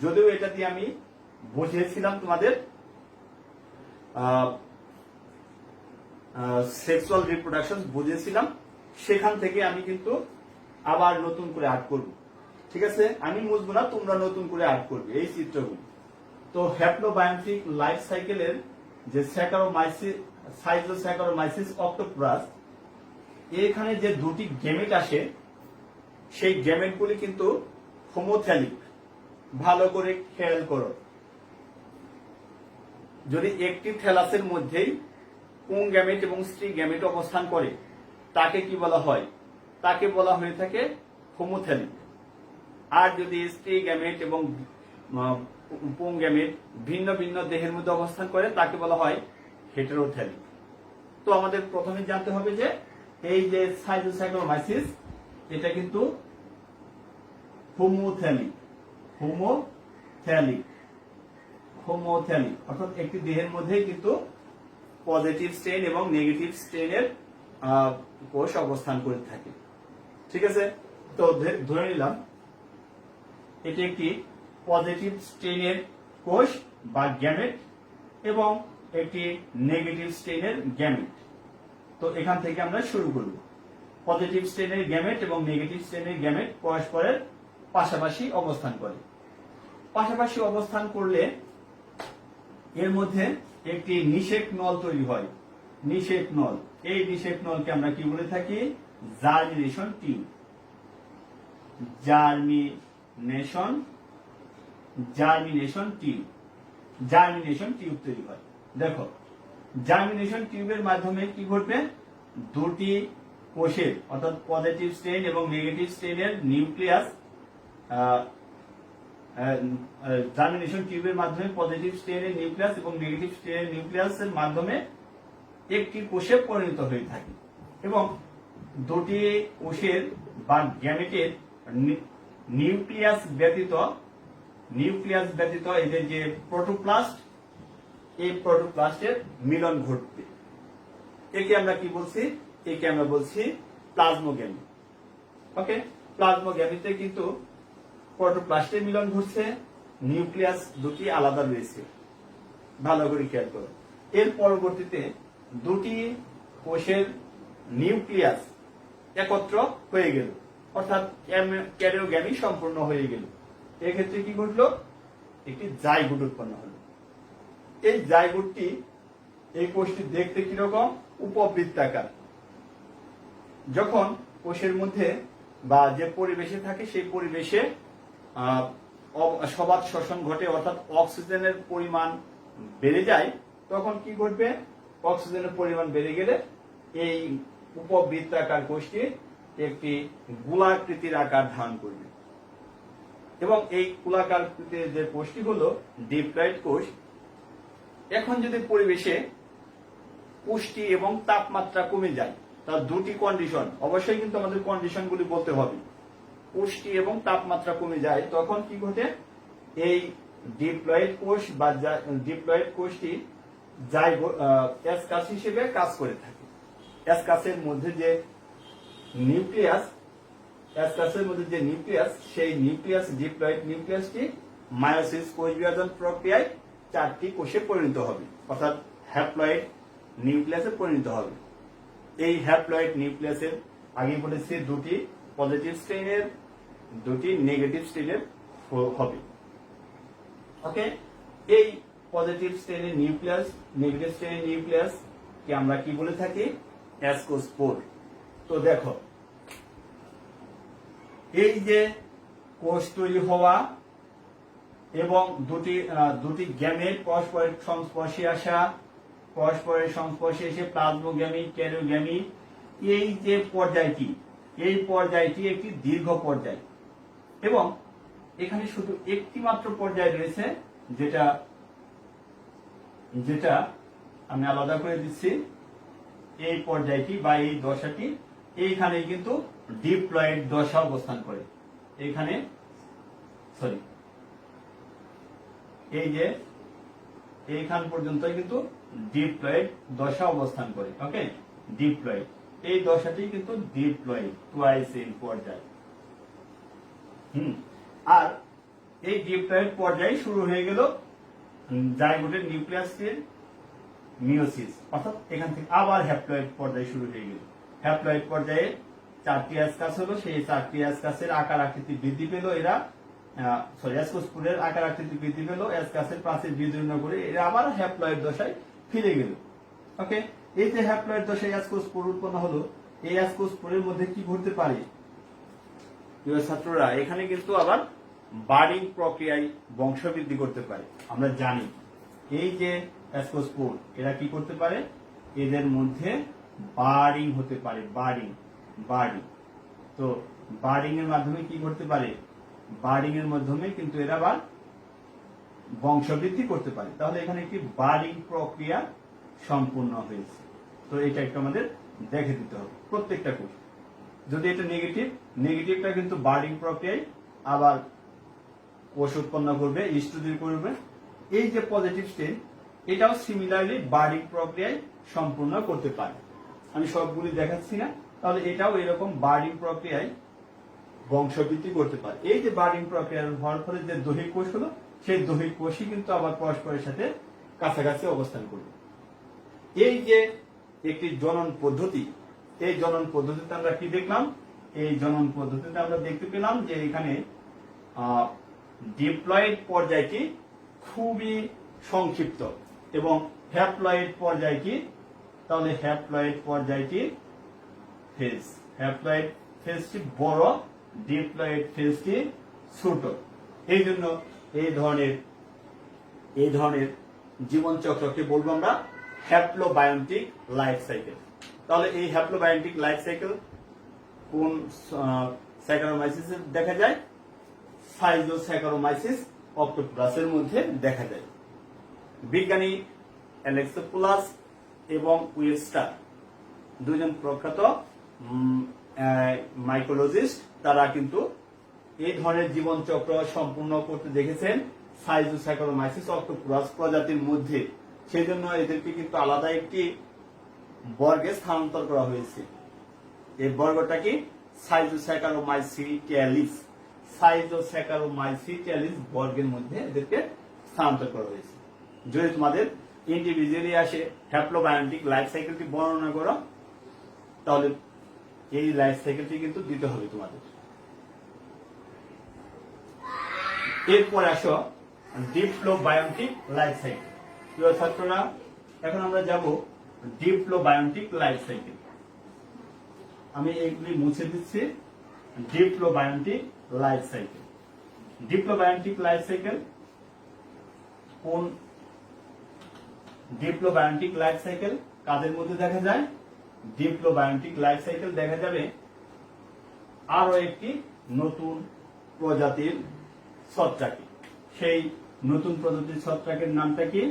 যদিও এটা দিয়ে আমি বুঝিয়েছিলাম তোমাদের সেক্সুয়াল রিপ্রোডাকশন বুঝিয়েছিলাম, সেখান থেকে আমি কিন্তু আবার নতুন করে আর্ট করব। ঠিক আছে, আমি বুঝবো না, তোমরা নতুন করে আর্ট করবে এই চিত্রগুলো। তো হ্যাপ্লোবায়োন্টিক লাইফ সাইকেলের যে সাইজোস্যাকারোমাইসিস অক্টোপোরাস, এখানে যে দুটি গেমেট আসে সেই গেমেটগুলি কিন্তু হোমোথ্যালিক। ভালো করে খেয়াল করো, যদি একটি থ্যালাসের মধ্যেই পুং গ্যামেট এবং স্ত্রী গ্যামেট অবস্থান করে তাকে কি বলা হয়? তাকে বলা হয়ে থাকে হোমোথ্যালিক। আর যদি স্ত্রী গ্যামেট এবং পুং গ্যামেট ভিন্ন ভিন্ন দেহের মধ্যে অবস্থান করে তাকে বলা হয় হেটেরোথ্যালিক। তো আমাদের প্রথমে জানতে হবে যে এই যে সাইজোস্যাকারোমাইসিস এটা কিন্তু হোমোথ্যালিক। অর্থাৎ একটি দেহের মধ্যে কিন্তু পজিটিভ স্ট্রেন এবং নেগেটিভ স্ট্রেনের কোষ অবস্থান করে থাকে। ঠিক আছে, তো ধরে নিলাম এটি একটি পজিটিভ স্ট্রেনের কোষ বা গ্যামেট এবং একটি নেগেটিভ স্ট্রেনের গ্যামেট। তো এখান থেকে আমরা শুরু করব। পজিটিভ স্ট্রেনের গ্যামেট এবং নেগেটিভ স্ট্রেনের গ্যামেট পরস্পরের পাশাপাশি অবস্থান করে। পাশাপাশি অবস্থান করলে এর মধ্যে একটি নিষেক নল তৈরি হয়। নিষেক নল, এই নিষেক নলকে আমরা কি বলে থাকি? Germination tube. জার্মিনেশন টিউব তৈরি হয়। দেখো, জার্মিনেশন টিউবের মাধ্যমে কি ঘটবে? দুটি কোষের অর্থাৎ পজিটিভ স্ট্রেন এবং নেগেটিভ স্ট্রেনের নিউক্লিয়াস, জার্মিনেশন টিউবের মাধ্যমে পজিটিভ স্ট্রেনের নিউক্লিয়াস এবং নেগেটিভ স্ট্রেনের নিউক্লিয়াসের মাধ্যমে একটি কোষে পরিণত হয়ে থাকে এবং দুটি কোষের বা গ্যামেটের নিউক্লিয়াস ব্যতীত এদের যে প্রোটোপ্লাস্ট, এই প্রোটোপ্লাস্টের মিলন ঘটবে। একে আমরা কি বলছি? একে আমরা বলছি প্লাজমোগ্যামি। ওকে, প্লাজমোগ্যামিতে কিন্তু প্রোটোপ্লাস্টের মিলন ঘটছে, নিউক্লিয়াস দুটি আলাদা রয়েছে। ভালো করে খেয়াল করো। এর পরবর্তীতে দুটি কোষের নিউক্লিয়াস একত্র হয়ে গেল, অর্থাৎ ক্যারিওগ্যামি সম্পূর্ণ হয়ে গেল। এক্ষেত্রে কি ঘটলো? একটি জাইগোট উৎপন্ন হলো। এই জাইগোটটি, এই কোষটি দেখতে কিরকম? উপবৃত্তাকার। যখন কোষের মধ্যে বা যে পরিবেশে থাকে সেই পরিবেশে সবাত শ্বসন ঘটে, অর্থাৎ অক্সিজেনের পরিমাণ বেড়ে যায়, তখন কি ঘটবে? অক্সিজেনের পরিমাণ বেড়ে গেলে এই উপবৃত্তাকার কোষটি একটি গোলাকৃতির আকার ধারণ করবে এবং এই গোলাকৃতির যে কোষটি হলো ডিপ্লয়েড কোষ। এখন যদি পরিবেশে পুষ্টি এবং তাপমাত্রা কমে যায়, তার দুটি কন্ডিশন, অবশ্যই কিন্তু আমাদের কন্ডিশনগুলি বলতে হবে। পুষ্টি এবং তাপমাত্রা কমে যায়, তখন কি ঘটে? এই ডিপ্লয়েড কোষ বা ডিপ্লয়েড কোষটি এস কাস হিসেবে কাজ করে থাকে। এস কাসের মধ্যে যে নিউক্লিয়াস, সেই নিউক্লিয়াস, ডিপ্লয়েড নিউক্লিয়াসটি মায়োসিস কোষ বিভাজন প্রক্রিয়ায় 4টি কোষে পরিণত হবে, অর্থাৎ হ্যাপ্লয়েড নিউক্লিয়াসে পরিণত হবে। এই হ্যাপ্লয়েড নিউক্লিয়াসের আগে বলেছি 2টি পজিটিভ স্ট্রেনের, 2টি নেগেটিভ স্ট্রেনের হবে। ওকে, এই পজিটিভ স্ট্রেনের নিউক্লিয়াস, নেগেটিভ স্ট্রেনের নিউক্লিয়াস কে আমরা কি বলে থাকি? অ্যাসকোস্পোর। তো দেখো, এই যে কোষ তৈরি হওয়া এবং দুটি গ্যামেট পরস্পরের সংস্পর্শে এসে প্লাজমোগ্যামিট, ক্যারিওগ্যামিট, এই যে পর্যায়টি, এই পর্যায়টি একটি দীর্ঘ পর্যায় এবং এখানে শুধু একটি মাত্র পর্যায় রয়েছে, যেটা আমি আলাদা করে দিচ্ছি। এই পর্যায়টি বা এই দশাটি এইখানে কিন্তু ডিপ্লয়েড দশা অবস্থান করে। এইখানে এই যে এইখান পর্যন্ত কিন্তু ডিপ্লয়েড দশা অবস্থান করে। ওকে, ডিপ্লয়েড, এই দশাটি কিন্তু ডিপ্লয়েড টুয়াইস ইন পর্যায়। আর এই ডিপ্লয়েড পর্যায় শুরু হয়ে গেল জাইগোটের নিউক্লিয়াসের মিওসিস, অর্থাৎ এখান থেকে আবার হ্যাপ্লয়েড পর্যায় শুরু হয়ে গেল। হ্যাপ্লয়েড পর্যায়ে 4টি অ্যাসকাস হলো, সেই 4টি অ্যাসকাসের আকার আকৃতি বৃদ্ধি পেল, অ্যাসকোস্পোরের আকার আকৃতি বৃদ্ধি পেল, অ্যাসকাসের প্রাচীর বিদীর্ণ করে এরা আবার হ্যাপ্লয়েড দশায় ফিরে গেল। ওকে, এই যে হ্যাপ্লয়েড দশায় অ্যাসকোস্পোর উৎপন্ন হলো, এই অ্যাসকোস্পোরের মধ্যে কি ঘটতে পারে প্রিয় ছাত্ররা? এখানে কিন্তু আবার বার্ডিং প্রক্রিয়ায় বংশবৃদ্ধি করতে পারে। আমরা জানি এই যে অ্যাসকোস্পোর, এরা কি করতে পারে? এদের মধ্যে বার্ডিং হতে পারে, বার্ডিং। তো বার্ডিং এর মাধ্যমে কি করতে পারে? বার্ডিং এর মাধ্যমে কিন্তু এরা আবার বংশবৃদ্ধি করতে পারে। তাহলে এখানে একটি বার্ডিং প্রক্রিয়া সম্পূর্ণ হয়েছে। তো এটা একটু আমাদের দেখে দিতে হবে প্রত্যেকটা কোষ। যদি এটা নেগেটিভটা কিন্তু বার্ডিং প্রক্রিয়ায় আবার কোষ উৎপন্ন করবে, ইষ্ট তৈরি করবে। এই যে পজিটিভ স্টেট, এটাও সিমিলারলি বার্ডিং প্রক্রিয়ায় সম্পূর্ণ করতে পারে। আমি সবগুলি দেখাচ্ছি না, তাহলে এটাও এরকম বার্ডিং প্রক্রিয়ায় বংশবৃদ্ধি করতে পারে। এই যে বার্ডিং প্রক্রিয়ার হওয়ার ফলে যে দৈহিক কোষ হলো, সেই দৈহিক কোষই কিন্তু আবার পরস্পরের সাথে কাছাকাছি অবস্থান করবে। এই যে একটি জনন পদ্ধতি, এই জনন পদ্ধতিতে আমরা কি দেখলাম? এই জনন পদ্ধতিতে আমরা দেখতে পেলাম যে এখানে ডিপ্লয়েড পর্যায়টি খুবই সংক্ষিপ্ত এবং হ্যাপ্লয়েড পর্যায়টি, তাহলে হ্যাপ্লয়েড পর্যায়টি হ্যাপ্লয়েড ফেজটি বড়, ডিপ্লয়েড ফেজটি ছোট। এই জন্য এই ধরনের জীবন চক্রকে বলবো আমরা হ্যাপ্লোবায়োন্টিক লাইফ সাইকেল। তাহলে এই হ্যাপ্লোবায়োন্টিক লাইফ সাইকেল কোন স্যাকারোমাইসিসে দেখা যায়? সাইজোস্যাকারোমাইসিস অক্টোপ্লাসের মধ্যে দেখা যায়। বিজ্ঞানী অ্যালেক্সোপোলাস এবং ওয়েবস্টার, দুজন প্রখ্যাত মাইক্রোলজিস্ট, তারা কিন্তু এই ধরনের জীবন চক্র সম্পূর্ণ করতে দেখেছেন সাইজোস্যাকারোমাইসিস অক্টোপ্লাস প্রজাতির মধ্যে। সেই জন্য এদেরকে কিন্তু আলাদা একটি বর্গে স্থানান্তর করা হয়েছে। এই বর্গটা কি? সাইজোস্যাকারোমাইসিটিয়ালিস বর্গের মধ্যে এদেরকে স্থানান্তর করা হয়েছে। যদি তোমাদের ইন্ডিভিজুয়ালি আসে হ্যাপ্লোবায়োন্টিক লাইফ সাইকেলটি বর্ণনা করো, তাহলে এই লাইফ সাইকেলটি কিন্তু দিতে হবে তোমাদের। এরপর আসো ডিপ্লোবায়োন্টিক লাইফ সাইকেল। প্রিয় ছাত্ররা, এখন আমরা যাব ডিপ্লোবায়োন্টিক লাইফ সাইকেল। আমি এইগুলি মুছে দিচ্ছি। ডিপ্লোবায়োন্টিক লাইফ সাইকেল, ডিপ্লোবায়োন্টিক লাইফ সাইকেল কোন? ডিপ্লোবায়োন্টিক লাইফ সাইকেল কাদের মধ্যে দেখা যায়? ডিপ্লোবায়োন্টিক লাইফ সাইকেল দেখা যাবে আরো একটি নতুন প্রজাতির ছত্রাকে। সেই নতুন প্রজাতির ছত্রাকের নামটা কি?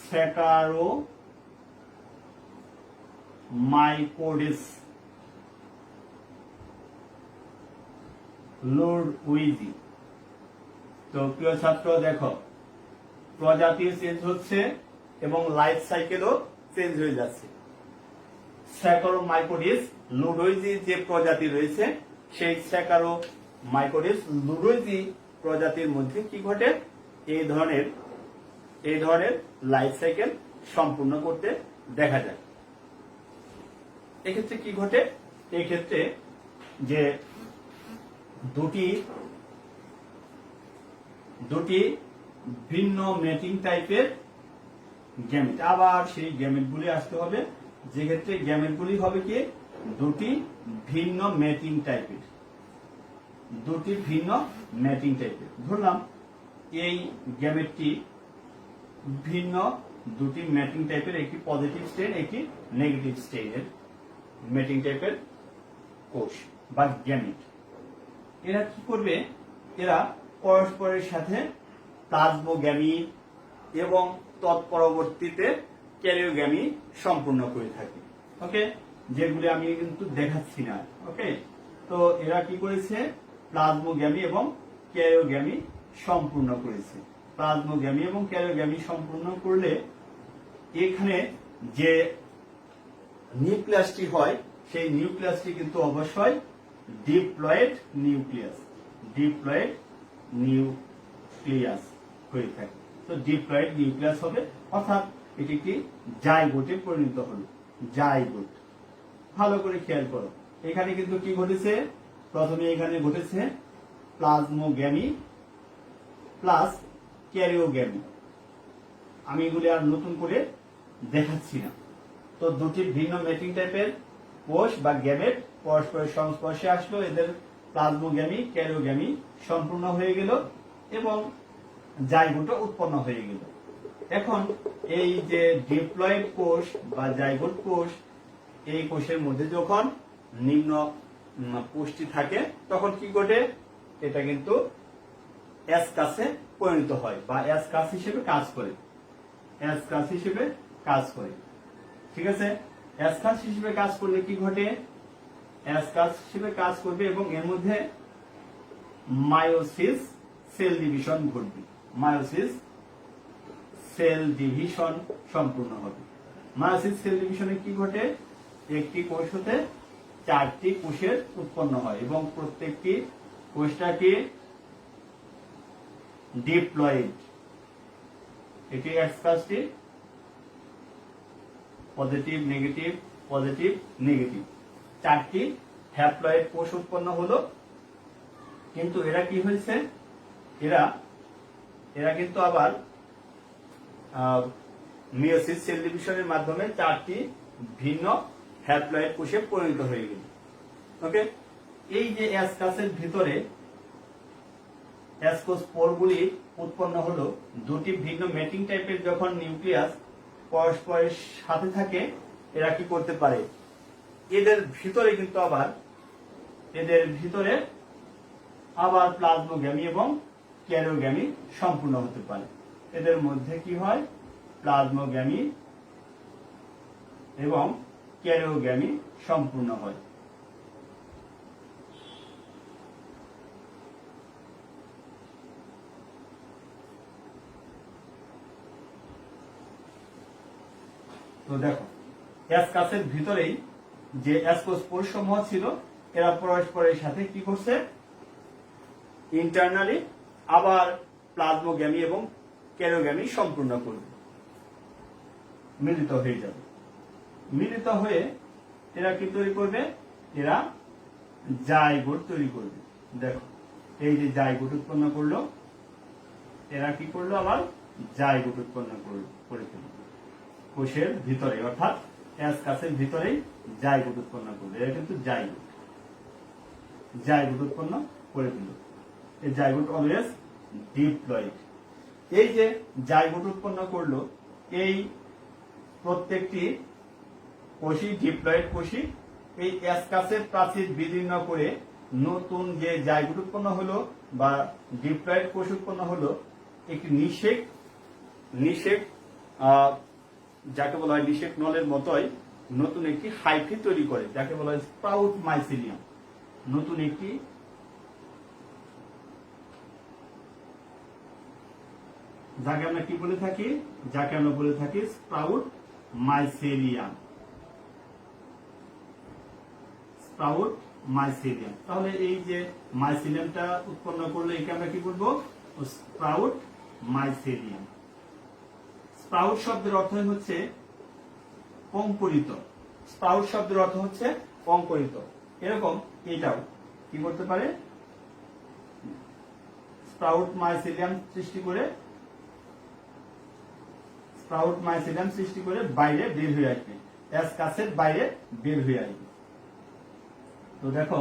স্যাকারোমাইকোডিস লুডউইজি। তো প্রিয় ছাত্র, দেখো প্রজাতিও চেঞ্জ হচ্ছে এবং লাইফ সাইকেলও চেঞ্জ হয়ে যাচ্ছে। স্যাকারোমাইকোডিস লুডোইজি যে প্রজাতি রয়েছে সেই স্যাকারোমাইকোডিস লুডোইজি প্রজাতির মধ্যে কি ঘটে, এই ধরনের লাইফ সাইকেল সম্পূর্ণ করতে দেখা যায়। এক্ষেত্রে কি ঘটে, এই ক্ষেত্রে যে দুটি ভিন্ন ম্যাটিং টাইপের গ্যামেট, আবার সেই গ্যামেটগুলি আসতে হবে, যে ক্ষেত্রে গ্যামেটগুলি হবে কি দুটি ভিন্ন ম্যাটিং টাইপের, ধরলাম এই গ্যামেটটি ভিন্ন দুটি ম্যাটিং টাইপের, একটি পজিটিভ স্টেট একটি নেগেটিভ স্টেটের ম্যাটিং টাইপের কোষ বা গ্যামেট। এরা কি করবে, এরা পরস্পরের সাথে প্লাজমোগ্যামি এবং তৎপরবর্তীতে ক্যারিওগ্যামি সম্পূর্ণ করে থাকে। ওকে, যেগুলি আমি কিন্তু দেখাচ্ছি না। ওকে, তো এরা কি করেছে, প্লাজমোগ্যামি এবং ক্যারিওগ্যামি সম্পূর্ণ করেছে। প্লাজমোগ্যামি এবং ক্যারিওগ্যামি সম্পূর্ণ করলে এখানে যে নিউক্লিয়াসটি হয় সেই নিউক্লিয়াসটি কিন্তু অবশ্যই ডিপ্লয়েড নিউক্লিয়াস হয়ে থাকে। তো ডিপ্লয়েড নিউক্লিয়াস হবে, অর্থাৎ এটি একটি জাইগোটে পরিণত হলো। জাইগোট, ভালো করে খেয়াল করো, এখানে কিন্তু কি ঘটেছে, প্রথমে এখানে ঘটেছে প্লাজমোগ্যামি প্লাস ক্যারিওগ্যামি। আমি এগুলি আর নতুন করে দেখাচ্ছি না। তো দুটি ভিন্ন ম্যাটিং টাইপের কোষ বা গ্যামেট পরস্পরের সংস্পর্শে আসলো, এদের প্লাজমোগ্যামি ক্যারিওগ্যামি সম্পূর্ণ হয়ে গেল এবং জাইগোট উৎপন্ন হয়ে গেল। এখন এই যে ডিপ্লয়েড কোষ বা জাইগোট কোষ, এই কোষের মধ্যে যখন নিম্ন পুষ্টি থাকে তখন কি ঘটে, এটা কিন্তু অ্যাসকাসে পরিণত হয় বা অ্যাসকাস হিসেবে কাজ করে। ঠিক আছে, অ্যাসকাস হিসেবে কাজ করলে কি ঘটে, অ্যাসকাস হিসেবে কাজ করবে এবং এর মধ্যে মায়োসিস সেল ডিভিশন ঘটবে। মায়োসিস সেল ডিভিশন সম্পূর্ণ হবে। মায়োসিস সেল ডিভিশনে কি ঘটে, একটি কোষ হতে 4টি কোষের উৎপন্ন হয় এবং প্রত্যেকটি কোষটাকে ডিপ্লয়েড, এটি অ্যাসকাসটি পজিটিভ নেগেটিভ 4টি হ্যাপ্লয়েড কোষ উৎপন্ন হলো। কিন্তু এরা কি হয়েছে, এরা কিন্তু আবার মিয়োসিস সেল ডিভিশনের মাধ্যমে 4টি ভিন্ন হ্যাপ্লয়েড কোষে পরিণত হয়ে গেল। ওকে, এই যে অ্যাসকাসের ভিতরে অ্যাসকোস্পোরগুলি উৎপন্ন হলো, দুটি ভিন্ন ম্যাটিং টাইপের যখন নিউক্লিয়াস পরস্পরের সাথে থাকে, এরা কি করতে পারে, এদের ভিতরে আবার প্লাজমোগ্যামি এবং ক্যারিওগ্যামি সম্পূর্ণ হতে পারে। এদের মধ্যে কি হয়, প্লাজমোগ্যামি এবং ক্যারিওগ্যামি সম্পূর্ণ হয়। তো দেখো, অ্যাসকাসের ভিতরেই যে অ্যাসকোস্পোর সমূহ ছিল, এরা পরস্পরের সাথে কি করছে, ইন্টারনালি আবার প্লাজমোগ্যামি এবং ক্যারিওগ্যামি সম্পূর্ণ করবে, মিলিত হয়ে যাবে। মিলিত হয়ে এরা কি তৈরি করবে, এরা জাইগোট তৈরি করবে। দেখো, এই যে জাইগোট উৎপন্ন করলো, এরা কি করলো, আবার জাইগোট উৎপন্ন করে ফেলল কোষের ভিতরে, অর্থাৎ অ্যাসকাসের ভিতরেই জাইগোট উৎপন্ন করবে। এরা কিন্তু জাইগোট উৎপন্ন করে ফেলল। এই জাইগোট অলওয়েজ ডিপ্লয়েড। এই যে জাইগোট উৎপন্ন করলো, এই প্রত্যেকটি কোষই ডিপ্লয়েড কোষই এই অ্যাসকাসের প্রাচীর বিদীর্ণ করে নতুন যে জাইগোট উৎপন্ন হলো বা ডিপ্লয়েড কোষ উৎপন্ন হলো, একটি নিষেক যাকে বলা হয় নিষেক নলের মতোই নতুন একটি হাইফি তৈরি করে, যাকে বলা হয় স্প্রাউট মাইসিলিয়াম। নতুন একটি যাকে আমরা কি বলে থাকি, যাকে আমরা বলে থাকি স্প্রাউট মাইসেলিয়াম। Sprout mycelium. তাহলে এই যে মাইসেলিয়ামটা উৎপন্ন করলে একে আমরা কি বলবো, স্প্রাউট মাইসেলিয়াম। স্প্রাউট শব্দের অর্থ হচ্ছে অঙ্কুরিত। স্প্রাউট শব্দের অর্থ হচ্ছে অঙ্কুরিত। এরকম এটাও কি করতে পারে, স্প্রাউট মাইসেলিয়াম সৃষ্টি করে, স্প্রাউট মাইসেলিয়াম সৃষ্টি করে বাইরে বের হয়ে আসবে, অ্যাসকাসের বাইরে বের হয়ে আসবে। তো দেখো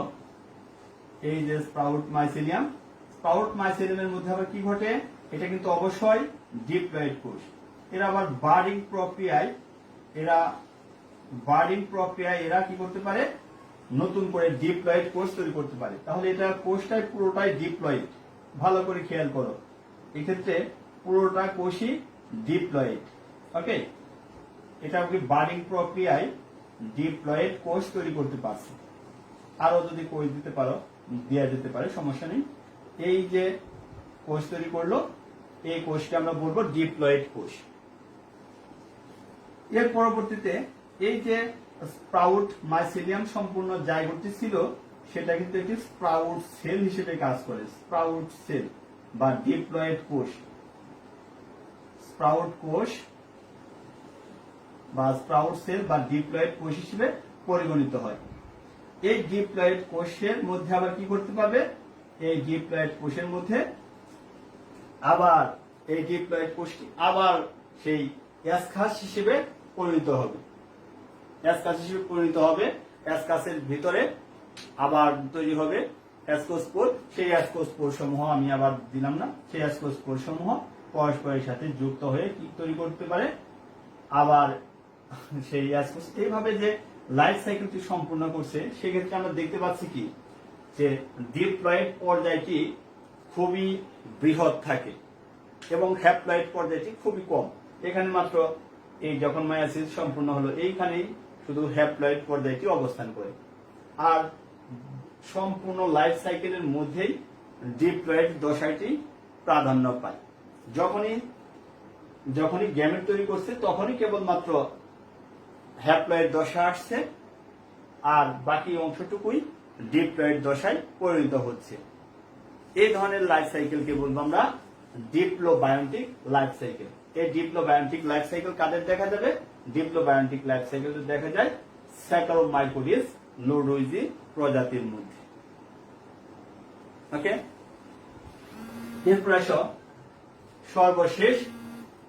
এই যে স্প্রাউট মাইসেলিয়াম, স্প্রাউট মাইসেলিয়ামের মধ্যে আবার কি ঘটে, এটা কিন্তু অবশ্যই ডিপ্লয়েড কোষ। এরা আবার বার্ডিং প্রক্রিয়ায় এরা কি করতে পারে, নতুন করে ডিপ্লয়েড কোষ তৈরি করতে পারে। তাহলে এটা কোষটাই পুরোটাই ডিপ্লয়েড, ভালো করে খেয়াল করো, এক্ষেত্রে পুরোটা কোষই ডিপ্লয়েড। ওকে, এটা বার্ডিং প্রক্রিয়ায় ডিপ্লয়েড কোষ তৈরি করতে পারছে। আরো যদি কোষ দিতে পারো, দেওয়া যেতে পারে, সমস্যা নেই। এই যে কোষ তৈরি করলো, এই কোষকে আমরা বলবো ডিপ্লয়েড কোষ। এর পরবর্তীতে এই যে স্প্রাউট মাইসেলিয়াম সম্পূর্ণ জাইগোটটি ছিল, সেটা কিন্তু একটি স্প্রাউট সেল হিসেবে কাজ করে। স্প্রাউট সেল বা ডিপ্লয়েড কোষ, স্প্রাউট কোষ বা স্প্রাউট সেল বা ডিপ্লয়েড কোষ হিসেবে পরিগণিত হয়। এই ডিপ্লয়েড কোষের মধ্যে আবার কি করতে পারবে, এই ডিপ্লয়েড কোষের মধ্যে আবার এই ডিপ্লয়েড কোষটি আবার সেই অ্যাসকাস হিসেবে পরিণত হবে। অ্যাসকাস হিসেবে পরিণত হবে, অ্যাসকাসের ভিতরে আবার তৈরি হবে অ্যাসকোস্পোর। সেই অ্যাসকোস্পোর সমূহ আমি আবার দিলাম না, সেই অ্যাসকোস্পোর সমূহ পরস্পরের সাথে যুক্ত হয়ে কি তৈরি করতে পারে, আবার সেই অ্যাসকোস। এইভাবে যে লাইফ সাইকেলটি সম্পূর্ণ করছে, সেক্ষেত্রে আমরা দেখতে পাচ্ছি কি, যে ডিপ্লয়েড পর্যায়টি খুবই বৃহৎ থাকে এবং হ্যাপ্লয়েড পর্যায়টি খুবই কম। এখানে মাত্র এই যখন মায়োসিস সম্পূর্ণ হলো, এইখানেই শুধু হ্যাপ্লয়েড পর্যায়টি অবস্থান করে। আর সম্পূর্ণ লাইফ সাইকেলের মধ্যেই ডিপ্লয়েড দশাটি প্রাধান্য পায়। যখনই গ্যামেট তৈরি করছে, তখনই কেবলমাত্র হ্যাপ্লয়েড দশা আসছে, আর বাকি অংশটুকুই ডিপ্লয়েড দশায় পরিণত হচ্ছে। এই ধরনের লাইফ সাইকেলকে বলবো আমরা ডিপ্লোবায়োন্টিক লাইফ সাইকেল। এই ডিপ্লোবায়োন্টিক লাইফ সাইকেল কাদের দেখা যাবে, ডিপ্লোবায়োন্টিক লাইফ সাইকেল দেখা যায় স্যাকারোমাইকোডিয়াস লোডোইজি প্রজাতির মধ্যে। ওকে, এরপর আসো সর্বশেষ,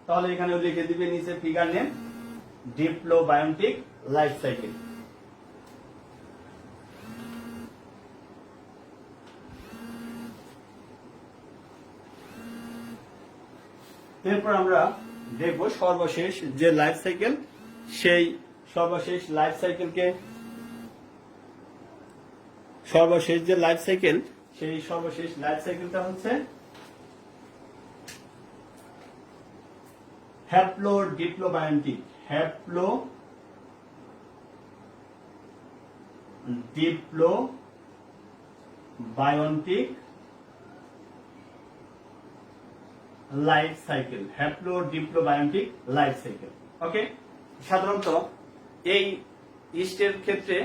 তাহলে এখানে লিখে দিবে নিচে ফিগার নেম, ডিপ্লোবায়োন্টিক লাইফ সাইকেল। এরপর আমরা দেখব সর্বশেষ যে লাইফ সাইকেল, সেই সর্বশেষ লাইফ সাইকেলকে, সর্বশেষ যে লাইফ সাইকেল, সেই সর্বশেষ লাইফ সাইকেলটা হচ্ছে হ্যাপ্লোডিপ্লোবায়োন্টিক। হ্যাপ্লোডিপ্লোবায়োন্টিক লাইফ সাইকেল, হ্যাপ্লোডিপ্লোবায়োন্টিক লাইফ সাইকেল। ওকে, সাধারণত এই ইস্টের ক্ষেত্রে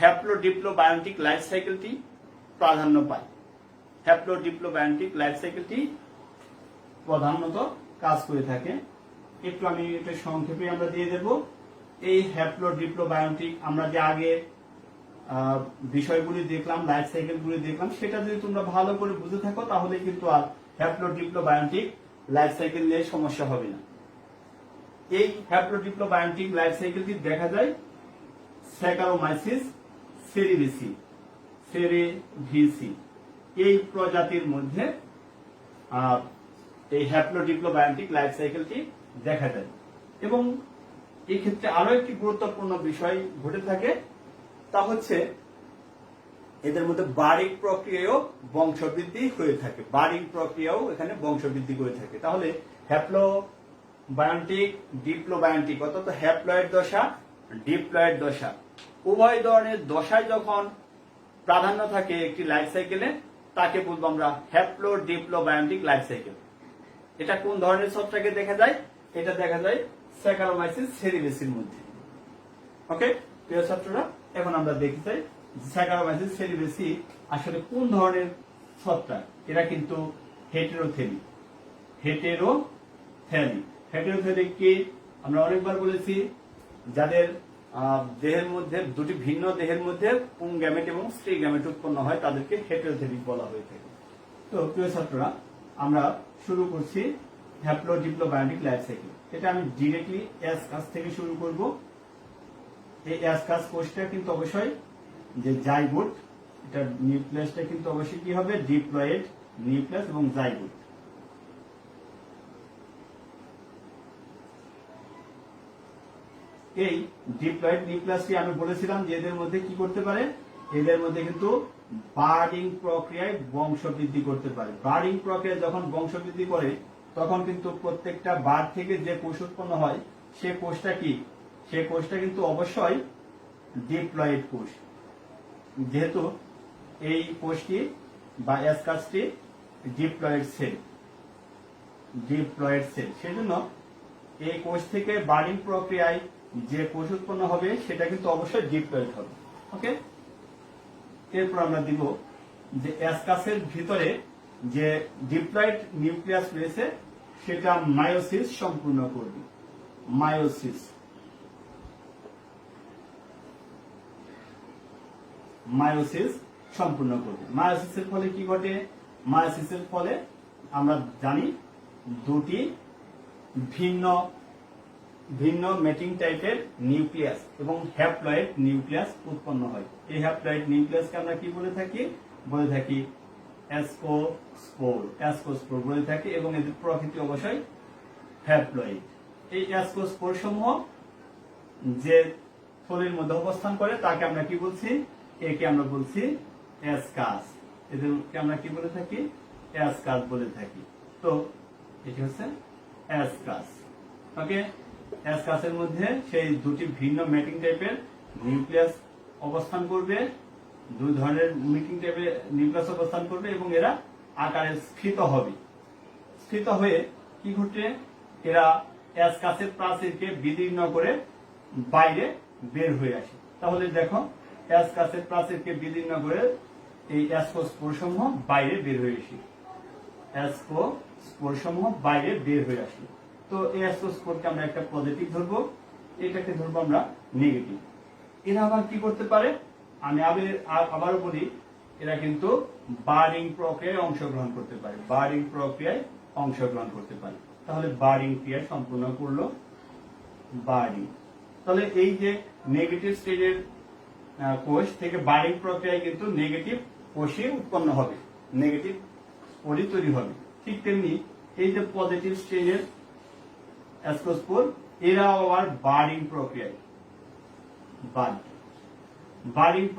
হ্যাপ্লোডিপ্লোবায়োন্টিক লাইফ সাইকেলটি প্রাধান্য পায়। হ্যাপ্লোডিপ্লোবায়োন্টিক লাইফ সাইকেলটি প্রধানত কাজ করে থাকে। একটু আমি এটা সংক্ষেপে আমরা দিয়ে দেব। এই হ্যাপ্লোডিপ্লোবায়োন্টিক আমরা যে আগে বিষয়গুলি দেখলাম, লাইফ সাইকেলগুলি দেখলাম, সেটা যদি তোমরা ভালো করে বুঝে থাকো, তাহলে কিন্তু আর হ্যাপ্লোডিপ্লোবায়োন্টিক লাইফ সাইকেল নিয়ে সমস্যা হবে না। এই হ্যাপ্লোডিপ্লোবায়োন্টিক লাইফ সাইকেলটি দেখা যায় স্যাকারোমাইসিস সেরিভিসি এই প্রজাতির মধ্যে এই হ্যাপ্লোডিপ্লোবায়োন্টিক লাইফ সাইকেলটি দেখা যায়। এবং এই ক্ষেত্রে আরো একটি গুরুত্বপূর্ণ বিষয় ঘটে থাকে, তা হচ্ছে এদের মধ্যে বার্ডিং প্রক্রিয়াও বংশবৃদ্ধি হয়ে থাকে। বার্ডিং প্রক্রিয়াও এখানে বংশবৃদ্ধি করে থাকে। তাহলে হ্যাপ্লোবায়োন্টিক, ডিপ্লোবায়োন্টিক, অর্থাৎ হ্যাপ্লয়েড দশা, ডিপ্লয়েড দশা, উভয় ধরনের দশায় যখন প্রাধান্য থাকে একটি লাইফ সাইকেলে, তাকে বলবো আমরা হ্যাপ্লোডিপ্লোবায়োন্টিক লাইফ সাইকেল। এটা কোন ধরনের ছত্রাকে দেখা যায়? এটা দেখা যায় স্যাকারোমাইসিস সেরিবেসির মধ্যে। ওকে প্রিয় ছাত্ররা, এখন আমরা দেখতে চাই স্যাকারোমাইসিস সেরিবেসি আসলে কোন ধরনের ছত্রাক। এরা কিন্তু হেটেরোথেলি। হেটেরোথেলি কি আমরা অনেকবার বলেছি, যাদের দেহের মধ্যে দুটি ভিন্ন দেহের মধ্যে পুং গ্যামেট এবং স্ত্রী গ্যামেট উৎপন্ন হয় তাদেরকে হেটেরোথেলিক বলা হয়ে থাকে। তো প্রিয় ছাত্ররা, আমরা শুরু করছি হ্যাপ্লোডিপ্লোবায়োটিক লাইফ সাইকেল। এটা আমি ডিরেক্টলি এস কাজ থেকে শুরু করব। এই এস কাজ কোষটা কিন্তু অবশ্যই যে জাইগোট, এটা নিউক্লিয়াসটা কিন্তু অবশ্যই কি হবে? ডিপ্লয়েড নিউক্লিয়াস এবং জাইগোট। এই ডিপ্লয়েড নিউক্লিয়াসটি আমি বলেছিলাম যে এদের মধ্যে কি করতে পারে? এদের মধ্যে কিন্তু বার্ডিং প্রক্রিয়ায় বংশবৃদ্ধি করতে পারে। বার্ডিং প্রক্রিয়া যখন বংশবৃদ্ধি করে তখন কিন্তু প্রত্যেকটা বার্ড থেকে যে কোষ উৎপন্ন হয় সে কোষটা কি? সে কোষটা কিন্তু অবশ্যই ডিপ্লয়েড কোষ। যেহেতু এই কোষটি বা এসকাসটি ডিপ্লয়েড সেল, সেজন্য এই কোষ থেকে বার্ডিং প্রক্রিয়ায় যে কোষ উৎপন্ন হবে সেটা কিন্তু অবশ্যই ডিপ্লয়েড হবে। ওকে, এরপর আমরা দিব যে এসকাসের ভিতরে যে ডিপ্লয়েড নিউক্লিয়াস রয়েছে সেটা মায়োসিস সম্পূর্ণ করবে। মায়োসিস সম্পূর্ণ করবে। মায়োসিসের ফলে কি ঘটে? মায়োসিসের ফলে আমরা জানি দুটি ভিন্ন মেটিং টাইপের নিউক্লিয়াস এবং হ্যাপ্লয়েড নিউক্লিয়াস উৎপন্ন হয়। এই হ্যাপ্লয়েড নিউক্লিয়াসকে আমরা কি বলে থাকি? বলে থাকি অ্যাসকোস্পোর বলে থাকি, এবং এদের প্রকৃতি অবশ্যই হ্যাপ্লয়েড। এই অ্যাসকোস্পোর সমূহ যে থলির মধ্যে অবস্থান করে তাকে আমরা কি বলছি? একে আমরা বলছি অ্যাসকাস। এদেরকে আমরা কি বলে থাকি? অ্যাসকাস বলে থাকি। তো এটি হচ্ছে অ্যাসকাস। ওকে, অ্যাসকাসের মধ্যে সেই দুটি ভিন্ন মেটিং টাইপের নিউক্লিয়াস অবস্থান করবে, দুই ধরনের মেটিং টাইপের নিউক্লিয়াস অবস্থান করবে এবং এরা আকারে স্ফীত হবে। স্ফীত হয়ে কি ঘটে? এরা অ্যাসকাসের প্রাচীরকে বিদীর্ণ করে বাইরে বের হয়ে আসে। তাহলে দেখো, অ্যাসকাসের প্রাচীরকে বিদীর্ণ করে এই অ্যাসকোস্পোর সমূহ বাইরে বের হয়ে আসে। অ্যাসকোস্পোর সমূহ বাইরে বের হয়ে আসে। তো এই অ্যাসকোস্পোরকে আমরা একটা পজিটিভ ধরবো, এটাকে ধরবো আমরা নেগেটিভ। এরা আবার কি করতে পারে? আমি আবারও বলি, এরা কিন্তু বার্ডিং প্রক্রিয়ায় অংশগ্রহণ করতে পারে। তাহলে বার্ডিং ক্রিয়া সম্পূর্ণ করলো বার্ডিং। তাহলে এই যে নেগেটিভ স্টেজের কোষ থেকে বার্ডিং প্রক্রিয়ায় কিন্তু নেগেটিভ কোষই উৎপন্ন হবে, নেগেটিভ পলি তৈরি হবে। ঠিক তেমনি এই যে পজিটিভ স্টেজের অ্যাসকোস্পোর, এরাও আবার বার্ডিং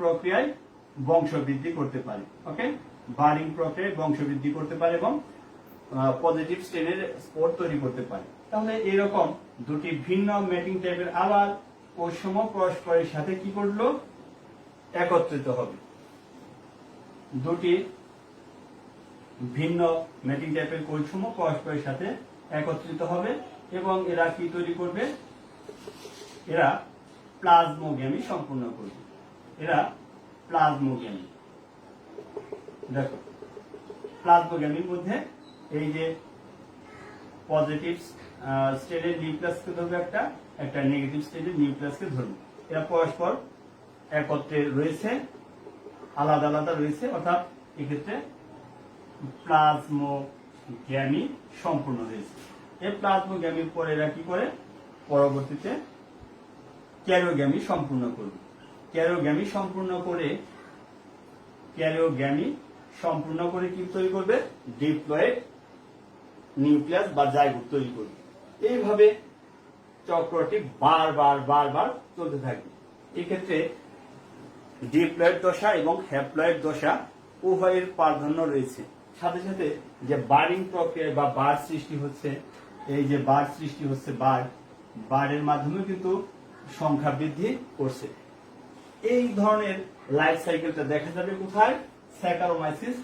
প্রক্রিয়ায় বংশবৃদ্ধি করতে পারে। ওকে, বার্ডিং প্রক্রিয়ায় বংশবৃদ্ধি করতে পারে এবং পজিটিভ স্টেনের স্পোর তৈরি করতে পারে। তাহলে এরকম দুটি ভিন্ন মেটিং টাইপের আবার কোষসমূহ পরস্পরের সাথে কি করলো? একত্রিত হবে। দুটি ভিন্ন মেটিং টাইপের কোষসমূহ পরস্পরের সাথে একত্রিত হবে এবং এরা কি তৈরি করবে? এরা প্লাজমোগ্যামি সম্পূর্ণ করবে। দেখো, প্লাজমোগ্যামির মধ্যে এই যে পজিটিভ স্টেটের নিউক্লিয়াসকে ধরবে একটা নেগেটিভ স্টেটের নিউক্লিয়াসকে ধরবে। এরা পরস্পর একত্রে রয়েছে, আলাদা আলাদা রয়েছে, অর্থাৎ এক্ষেত্রে প্লাজমোগ্যামি সম্পূর্ণ হয়েছে। এই প্লাজমোগ্যামির পরে এরা কি করে? পরবর্তীতে ক্যারিওগ্যামি সম্পূর্ণ করবে। ক্যারিওগ্যামি সম্পূর্ণ করে কি তৈরি করবে? ডিপ্লয়েড নিউক্লিয়াস বা জাইগোট তৈরি করবে। এইভাবে চক্রটি বারবার চলতে থাকবে। এক্ষেত্রে ডিপ্লয়েড দশা এবং হ্যাপ্লয়েড দশা উভয়ের প্রাধান্য রয়েছে। সাথে সাথে যে বার্ডিং প্রক্রিয়ায় বা বার্ড সৃষ্টি হচ্ছে, এই যে বার্ড সৃষ্টি হচ্ছে, বার্ডের মাধ্যমে কিন্তু সংখ্যা বৃদ্ধি করছে। এই ধরনের লাইফ সাইকেলটা দেখা যাবে কোথায়? স্যাকারোমাইসিস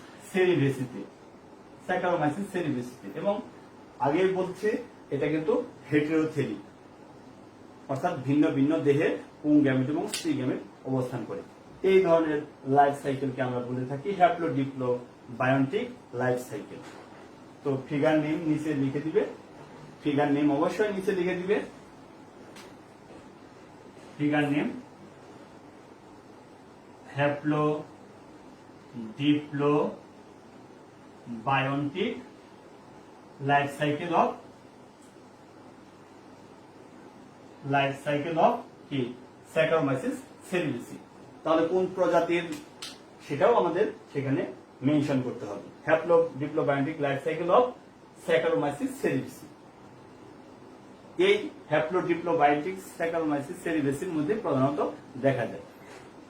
সেরিবেসিতে এবং আগেই বলছি এটা কিন্তু হেটেরোথেলি, অর্থাৎ ভিন্ন ভিন্ন দেহে পুং গ্যামেট এবং স্ত্রী গ্যামেট অবস্থান করে। এই ধরনের লাইফ সাইকেলকে আমরা বলে থাকি হ্যাপ্লোডিপ্লো বায়োন্টিক লাইফ সাইকেল। তো ফিগার নেম নিচে লিখে দিবে, ফিগার নেম অবশ্যই নিচে লিখে দিবে। Figure name haplodiplobiontic life cycle of কি স্যাকারোমাইসিস সেরিলিসি। তাহলে কোন প্রজাতির সেটাও আমাদের সেখানে মেনশন করতে হবে। Haplodiplobiontic life cycle of Saccharomyces cerevisiae. এই হ্যাপ্লোডিপ্লোবায়োন্টিক স্যাকারোমাইসিস সেরিলিসির মধ্যে প্রধানত দেখা যায়।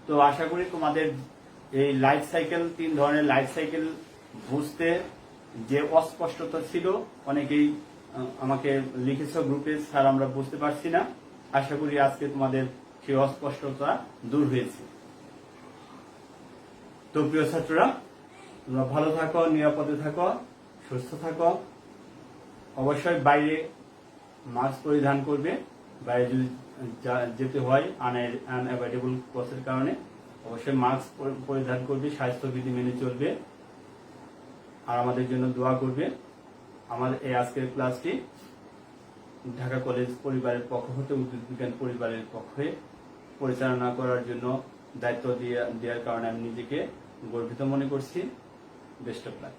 তো আশা করি তোমাদের এই লাইফ সাইকেল, 3 ধরনের লাইফ সাইকেল বুঝতে যে অস্পষ্টতা ছিল, অনেকেই আমাকে লিখেছ গ্রুপে, স্যার আমরা বুঝতে পারছি না। আশা করি আজকে তোমাদের সেই অস্পষ্টতা দূর হয়েছে। তো প্রিয় ছাত্ররা, তোমরা ভালো থাকো, নিরাপদে থাকো, সুস্থ থাকো। অবশ্যই বাইরে মাস্ক পরিধান করবে। বাইরে যদি যেতে হয় আনঅ্যাভয়েডেবল কজের কারণে অবশ্যই মাস্ক পরিধান করবে, স্বাস্থ্যবিধি মেনে চলবে, আর আমাদের জন্য দোয়া করবে। আমাদের এই আজকের ক্লাসটি ঢাকা কলেজ পরিবারের পক্ষ হতে, উদ্ভিদ বিজ্ঞান পরিবারের পক্ষে পরিচালনা করার জন্য দায়িত্ব দেওয়ার কারণে আমি নিজেকে গর্বিত মনে করছি। Best of luck.